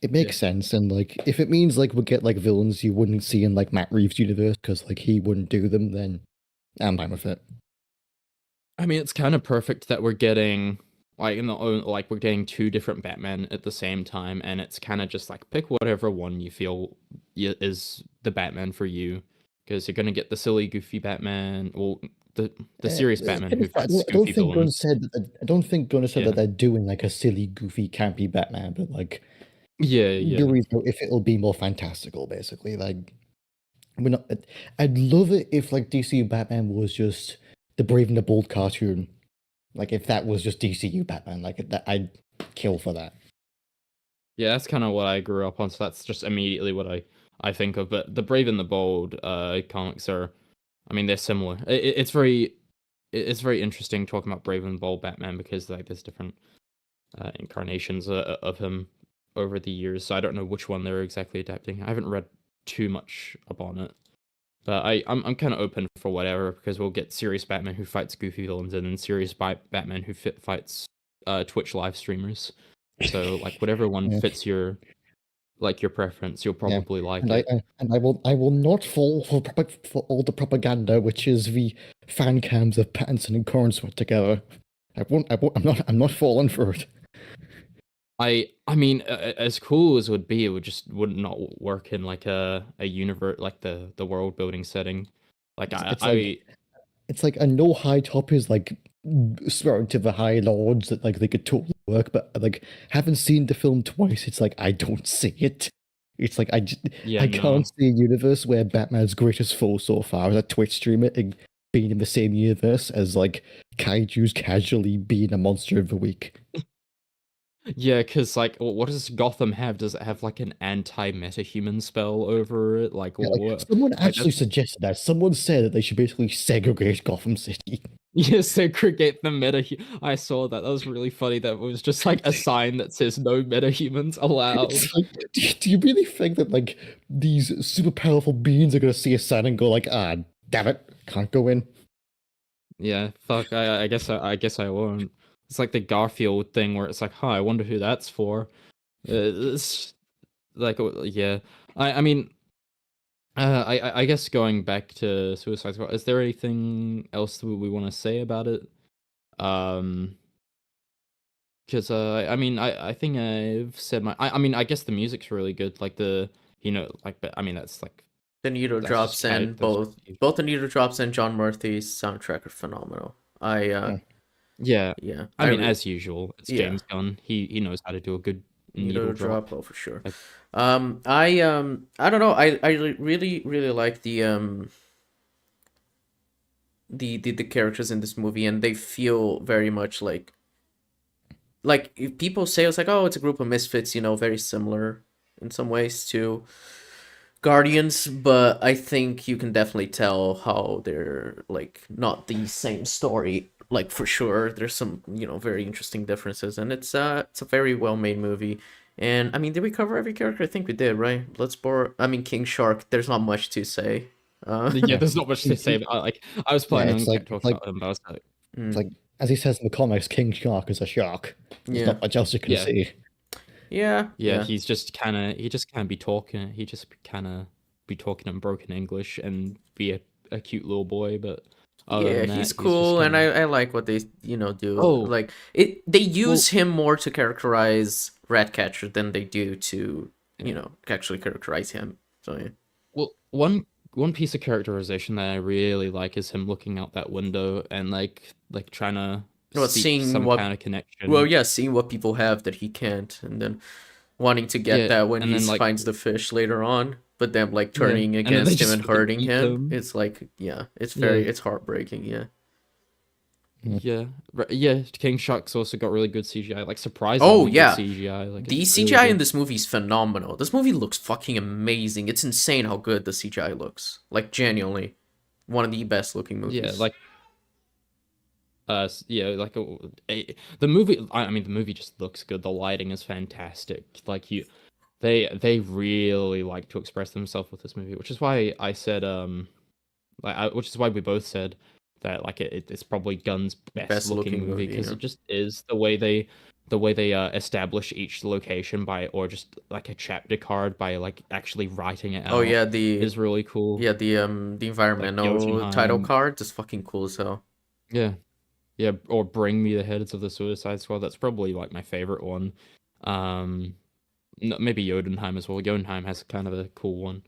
it makes sense, and like, if it means like we'll get like villains you wouldn't see in like Matt Reeves' universe, because like he wouldn't do them, then I'm fine with it. I mean, it's kind of perfect that we're getting like like we're getting 2 different Batman at the same time, and it's kind of just like pick whatever one you feel is the Batman for you, because you're gonna get the silly, goofy Batman. Well, the serious To Batman be who fair, fights I don't goofy think Gunn villains. said that. I don't think Gunn said Yeah. that they're doing like a silly, goofy, campy Batman, but like Yeah. worries though if it'll be more fantastical, basically. Like, we're not. I'd love it if like DCU Batman was just the Brave and the Bold cartoon. Like, if that was just DCU Batman, like that, I'd kill for that. Yeah, that's kind of what I grew up on, so that's just immediately what I think of. But the Brave and the Bold comics are, I mean, they're similar. It's very interesting talking about Brave and the Bold Batman because like there's different incarnations of him over the years. So I don't know which one they're exactly adapting. I haven't read too much upon it, but I'm kind of open for whatever because we'll get serious Batman who fights goofy villains and then serious Batman who fights Twitch live streamers. So like whatever one Yeah. fits your preference, you'll Yeah, probably like and it. I will not fall for all the propaganda, which is the fan cams of Pattinson and Cornsworth together. I'm not falling for it. I mean, as cool as it would be, it would not work in like a universe like the world building setting. Like It's like a no high top is like swearing to the high lords that like they could totally work, but like having seen the film twice, it's like I don't see it. It's like yeah, I no. can't see a universe where Batman's greatest foe so far is a Twitch streamer and being in the same universe as like kaiju's casually being a monster of the week. Yeah, because like, what does Gotham have? Does it have like an anti-metahuman spell over it? Like, Yeah, like what? someone Like actually suggested that. Someone said that they should basically segregate Gotham City. yeah, segregate the meta. I saw that. That was really funny. That was just like a sign that says no metahumans allowed. It's like, do you really think that like these super powerful beings are gonna see a sign and go like, ah, damn it, can't go in? Yeah, fuck. I guess I won't. It's like the Garfield thing where it's like, huh, I wonder who that's for. It's like, yeah. I mean, I guess going back to Suicide Squad, is there anything else that we want to say about it? Um, because I mean, I think I've said I mean, I guess the music's really good. Like like, but I mean, that's like The Needle that's just Drops and that's both the Needle Drops and John Murphy's soundtrack are phenomenal. Yeah. yeah. Yeah, I mean, as usual, it's yeah. James Gunn. He knows how to do a good Needle needle drop. drop, oh for sure. Like, I don't know. I really like the characters in this movie, and they feel very much like if people say it's like, oh, it's a group of misfits, very similar in some ways to Guardians, but I think you can definitely tell how they're like not the same story. Like for sure, there's some very interesting differences, and it's a very well made movie. And I mean, did we cover every character? I think we did, right? Bloodsport. I mean, King Shark. There's not much to say. yeah, there's not much to say. But I was planning on It's talking like about him, but I was like, it's like as he says in the comics, King Shark is a shark. There's yeah, not much else you can yeah. see. yeah, yeah, yeah. he's just he just kind of be talking. He just kind of be talking in broken English and be a cute little boy. But other Yeah, than he's that, he's just cool, and kind of I like what they do. oh Like it, they well use him more to characterize Ratcatcher than they do to yeah. actually characterize him. So yeah. Well, one piece of characterization that I really like is him looking out that window and like trying to Well, seek seeing some what kind of connection. yeah, seeing what people have that he can't, and then wanting to get Yeah, that when and he then like finds the fish later on, but then like yeah, turning and then they against him just and fucking hurting eat him. him. It's like yeah, Yeah. it's heartbreaking. Yeah. Yeah, yeah. King Shark's also got really good CGI, like Oh surprisingly good yeah, CGI. Like the it's really CGI in good. this movie is phenomenal. This movie looks fucking amazing. It's insane how good the CGI looks. Like genuinely, one of the best looking Yeah, movies. like yeah, like the movie. I mean, the movie just looks good. The lighting is fantastic. Like they really like to express themselves with this movie, which is why I said which is why we both said that like it's probably Gunn's best Best looking looking movie movie. because Yeah. it just is the way they establish each location by or just like a chapter card by like actually writing it Oh out yeah, is really cool. the Like environmental title Jotunheim, card is fucking cool as hell. yeah, yeah, or Bring Me the Heads of the Suicide Squad. That's probably like my favorite one. Maybe Jotunheim as well. Jotunheim has kind of a cool one.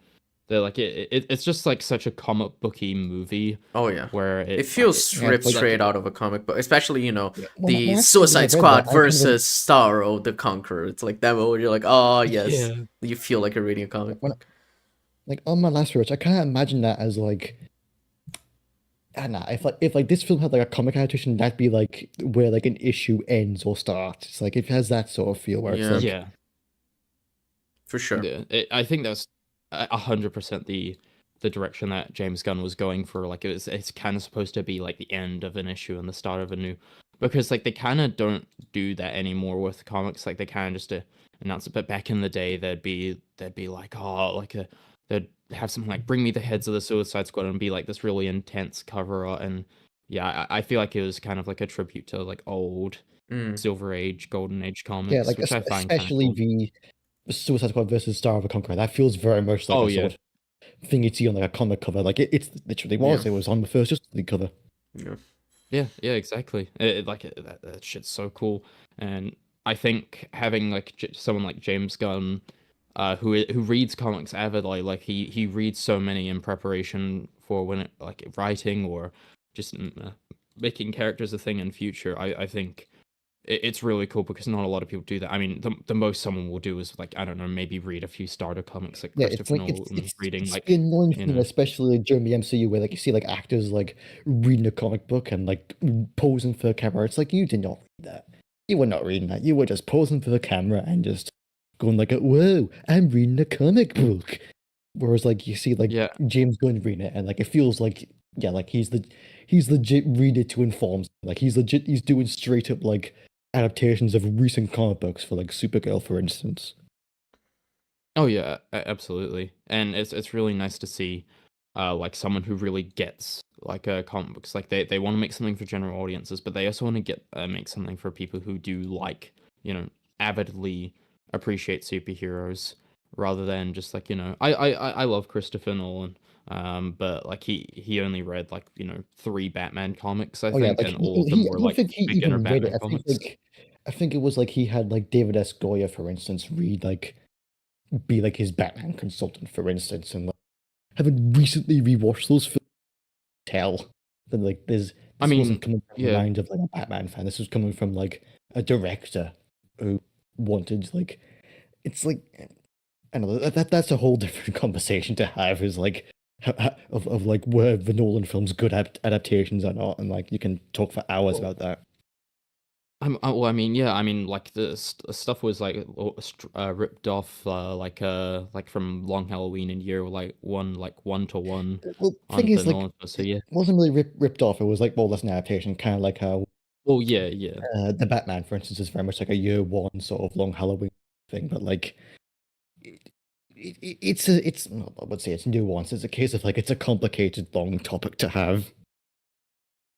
they're like it's just like such a comic booky movie Oh yeah. where It feels stripped like- straight out of a comic book, especially When the I Suicide read that, Squad I kind of versus Starro the Conqueror. It's like that where you're like, oh yes, Yeah. you feel like you're reading a comic when, book. like on my last watch, I can't imagine that as like. I don't know, if like this film had like a comic adaptation, that'd be like where like an issue ends or starts. It's like it has that sort of feel where it's Yeah. like Yeah. For sure. Yeah, I think that's 100% the direction that James Gunn was going for. Like it's kind of supposed to be like the end of an issue and the start of a new, because like they kind of don't do that anymore with comics. Like they kind of just announce it. But back in the day, they'd be like, oh, like they'd have something like Bring Me the Heads of the Suicide Squad and be like this really intense cover art. And yeah, I feel like it was kind of like a tribute to like old Mm. Silver Age, Golden Age comics, yeah, like which I find kind of especially cool. the Suicide Squad versus Star of the Conqueror. That feels very much like Oh a yeah. sort of thing you'd see on like a comic cover. Like it literally was. Yeah. It was on the first Justice League cover. Yeah. Yeah, exactly. That shit's so cool, and I think having like someone like James Gunn, who reads comics avidly, like he reads so many in preparation for when it like writing or just making characters a thing in future. I think it's really cool because not a lot of people do that. I mean, the most someone will do is like, I don't know, maybe read a few starter comics like Yeah, it's Christopher like Nolan reading it's like, the annoying you thing, know. especially during the MCU, where like you see like actors like reading a comic book and like posing for the camera. It's like you did not read that. You were not reading that. You were just posing for the camera and just going like, "Whoa, I'm reading a comic book." Whereas like you see like Yeah. James Gunn reading it, and like it feels like yeah, like he's legit read it to inform. Like he's doing straight up like adaptations of recent comic books for like Supergirl, for instance. Oh yeah, absolutely. And it's really nice to see like someone who really gets like comic books. Like they want to make something for general audiences, but they also want to get make something for people who do like, you know, avidly appreciate superheroes rather than just like, you know, I love Christopher Nolan. But like he only read like, you know, 3 Batman comics, I Oh yeah, think, like and all of them I were don't like think he beginner even read Batman it. comics. I think it was like he had like David S. Goyer, for instance, read like be like his Batman consultant, for instance, and like having recently rewatched those films, tell that like I this mean, wasn't coming from the yeah. mind of like a Batman fan. This was coming from like a director who wanted like it's like I don't know that's a whole different conversation to have. Is like of like where the Nolan films good adaptations or not, and like you can talk for hours Well, about that. well, I mean, yeah, I mean, like the stuff was like ripped off, like from Long Halloween and Year, like 1-to-1 Well, the on thing the is, like, Nolan stuff. So yeah. it wasn't really ripped off. It was like, well, that's an adaptation, kind of like how Well, yeah. the Batman, for instance, is very much like a year one sort of long Halloween thing. But like, it's well, I would say it's nuanced. It's a case of like it's a complicated long topic to have.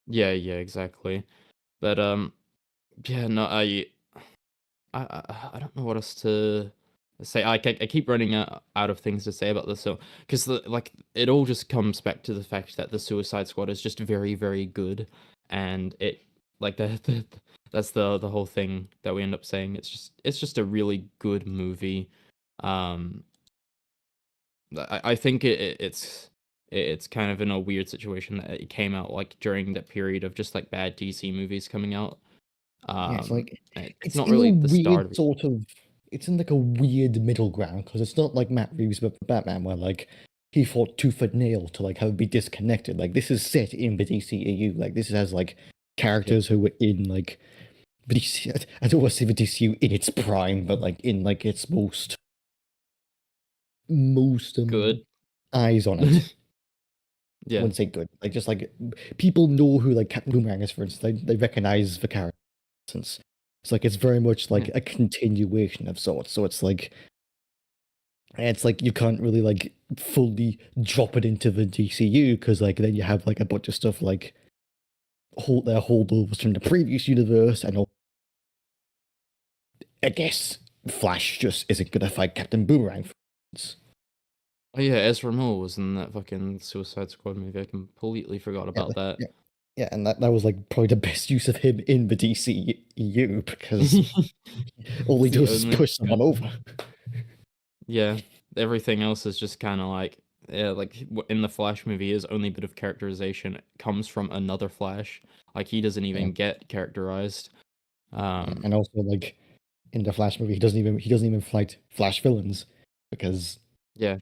Yeah, exactly. But yeah, no, I don't know what else to say. I keep running out of things to say about this, so because like it all just comes back to the fact that the Suicide Squad is just very, very good, and it like that's the whole thing that we end up saying. It's just a really good movie. I think it's kind of in a weird situation that it came out like during that period of just like bad DC movies coming out. Yeah, it's like It's it's not in a really the start weird of it. sort of. It's in like a weird middle ground because it's not like Matt Reeves but Batman, where like he fought tooth and nail to like have it be disconnected. Like this is set in the DCEU. Like this has like characters who were in like the DC. I don't want to say the DCU in its prime, but like in like its most Good. eyes on it. I Yeah. wouldn't say good. Like just like people know who like Captain Boomerang is, for instance. They recognize the character. It's like it's very much like a continuation of sorts. So it's like you can't really like fully drop it into the DCU because like then you have like a bunch of stuff like their holdovers from the previous universe, and I guess Flash just isn't gonna fight Captain Boomerang. For instance. Oh yeah, Ezra Miller was in that fucking Suicide Squad movie. I completely forgot about that. Yeah, and that was like probably the best use of him in the DCEU because all he It's the does is only- push someone over. Yeah, everything else is just kind of like in the Flash movie, his only bit of characterization comes from another Flash. Like he doesn't even get characterized. And also, like in the Flash movie, he doesn't even fight Flash villains because yeah,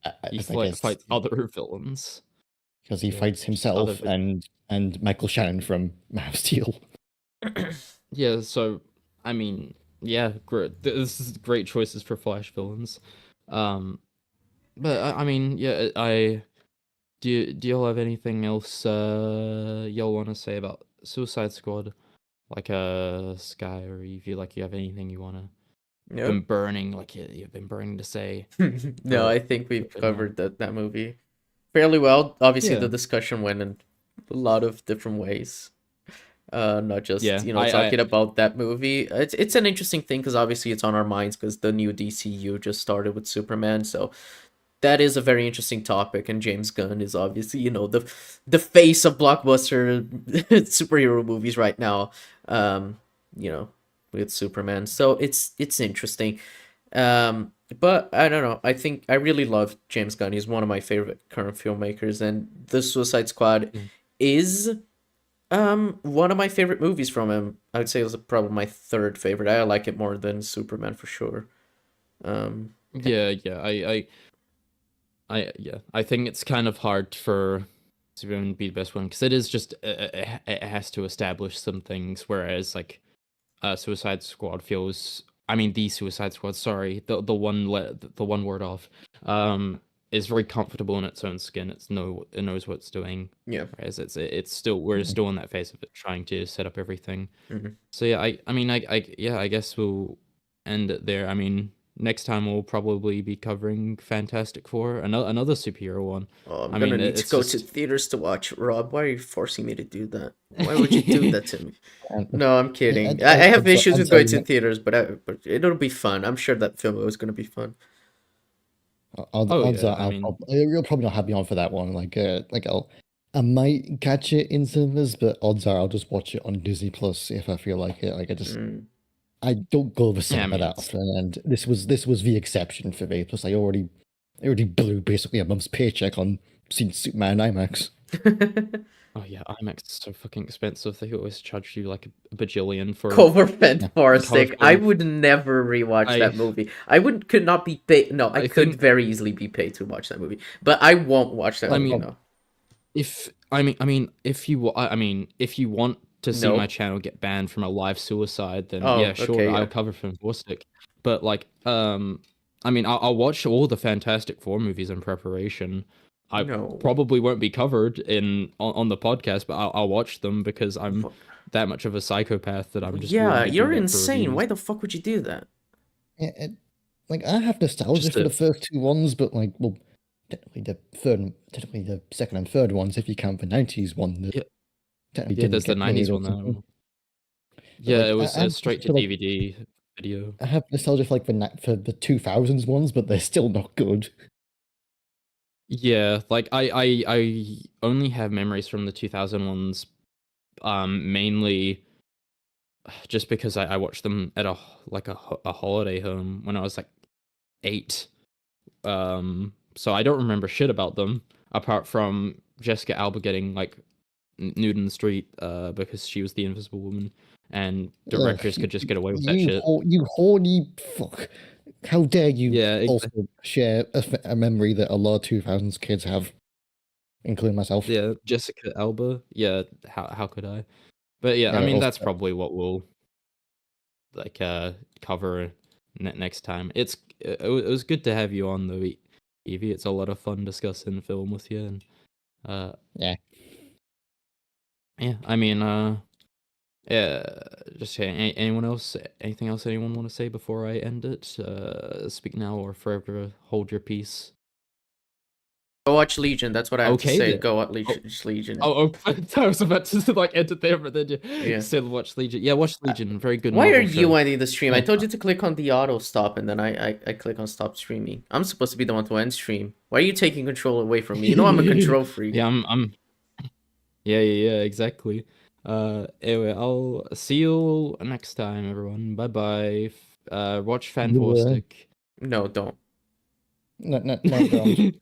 I he guess fights other villains. because he Yeah, fights just other himself and Michael Shannon from Man of Steel. Yeah, so I mean, yeah, great. This is great choices for Flash villains. But I mean, yeah, do y'all have anything else y'all want to say about Suicide Squad? Like Sky or Evie, like you have anything you wanna Nope. been burning, like you've been burning to say? No, for- I think we've for now? covered that movie fairly well. Obviously, Yeah. the discussion went in a lot of different ways. Not just Yeah, talking about that movie. It's an interesting thing because obviously it's on our minds because the new DCU just started with Superman, so that is a very interesting topic. And James Gunn is obviously the face of blockbuster superhero movies right now. You know, with Superman, so it's interesting. But I don't know. I think I really love James Gunn. He's one of my favorite current filmmakers, and the Suicide Squad Mm. is one of my favorite movies from him. I would say it was probably my third favorite. I like it more than Superman for sure. Yeah, I think it's kind of hard for Superman to be the best one because it is just it has to establish some things, whereas like Suicide Squad feels. I mean, the Suicide Squad. Sorry, the one word off. Is very comfortable in its own skin. It knows what it's doing. Yeah. Whereas it's still we're still in that phase of it, trying to set up everything. Mhm. So yeah, I mean I guess we'll end it there. I mean, next time we'll probably be covering Fantastic Four, another superhero one. Oh, I'm I gonna mean, need to it's go to just theaters to watch. Rob, why are you forcing me to do that? Why would you do that to me? No, I'm kidding. I have issues with going to theaters, but it'll be fun. I'm sure that film was gonna be fun. Odds yeah, are I mean, you'll probably not have me on for that one. I might catch it in cinemas, but odds are I'll just watch it on Disney Plus if I feel like it. Like I don't go to the yeah, I cinema mean, that often, and this was the exception for me. Plus, I already blew basically a month's paycheck on seeing Superman IMAX. oh yeah, IMAX is so fucking expensive. They always charge you like a bajillion for Cover Fantastic. Cover I Fan- would never rewatch I that movie. Could not be paid. No, I could think very easily be paid to watch that movie, but I won't watch that I movie. mean, No, if you want to see my no. channel get banned from a live suicide, then Oh, yeah, sure, okay, yeah. I'll cover Fantastic. But like, I mean, I'll watch all the Fantastic Four movies in preparation. I No. probably won't be covered on the podcast, but I'll watch them because I'm that much of a psychopath that I'm just willing Yeah, to do you're that for insane. reviews. Why the fuck would you do that? Yeah, like I have nostalgia Just for the to- first two ones, but like, well, technically the second and third ones, if you count the '90s one, that Yeah. technically Yeah, didn't there's the get made 90s or one something. now. Yeah, like, it was I have straight to nostalgia, like, DVD video. I have nostalgia for for the 2000s ones, but they're still not good. Yeah, like I only have memories from the 2000 ones, mainly just because I watched them at a holiday home when I was like 8. So I don't remember shit about them apart from Jessica Alba getting like nude in the street because she was the Invisible Woman, and directors could just get away with that shit. You horny fuck! How dare you Yeah, also share a memory that a lot of 2000s kids have, including myself. yeah, Jessica Alba. Yeah, how could I? But yeah, I Yeah, mean also, that's probably what we'll like cover next time. It was good to have you on though, Evie. It's a lot of fun discussing film with you, and yeah. yeah. I mean, yeah. Just saying. Anyone else? Anything else anyone want to say before I end it? Speak now or forever hold your peace. Go watch Legion. That's what I have to Okay say. then. Go watch Legion. Oh, I was about to like end it there, but then you Yeah. still watch Legion. Yeah, watch Legion. Very good. Why are Marvel you show. ending the stream? I Yeah. told you to click on the auto stop, and then I click on stop streaming. I'm supposed to be the one to end stream. Why are you taking control away from me? You know I'm a control freak. Yeah, I'm. Yeah, exactly. Anyway, I'll see you next time, everyone. Bye bye. Watch You, Fantastic. No, don't. no, don't.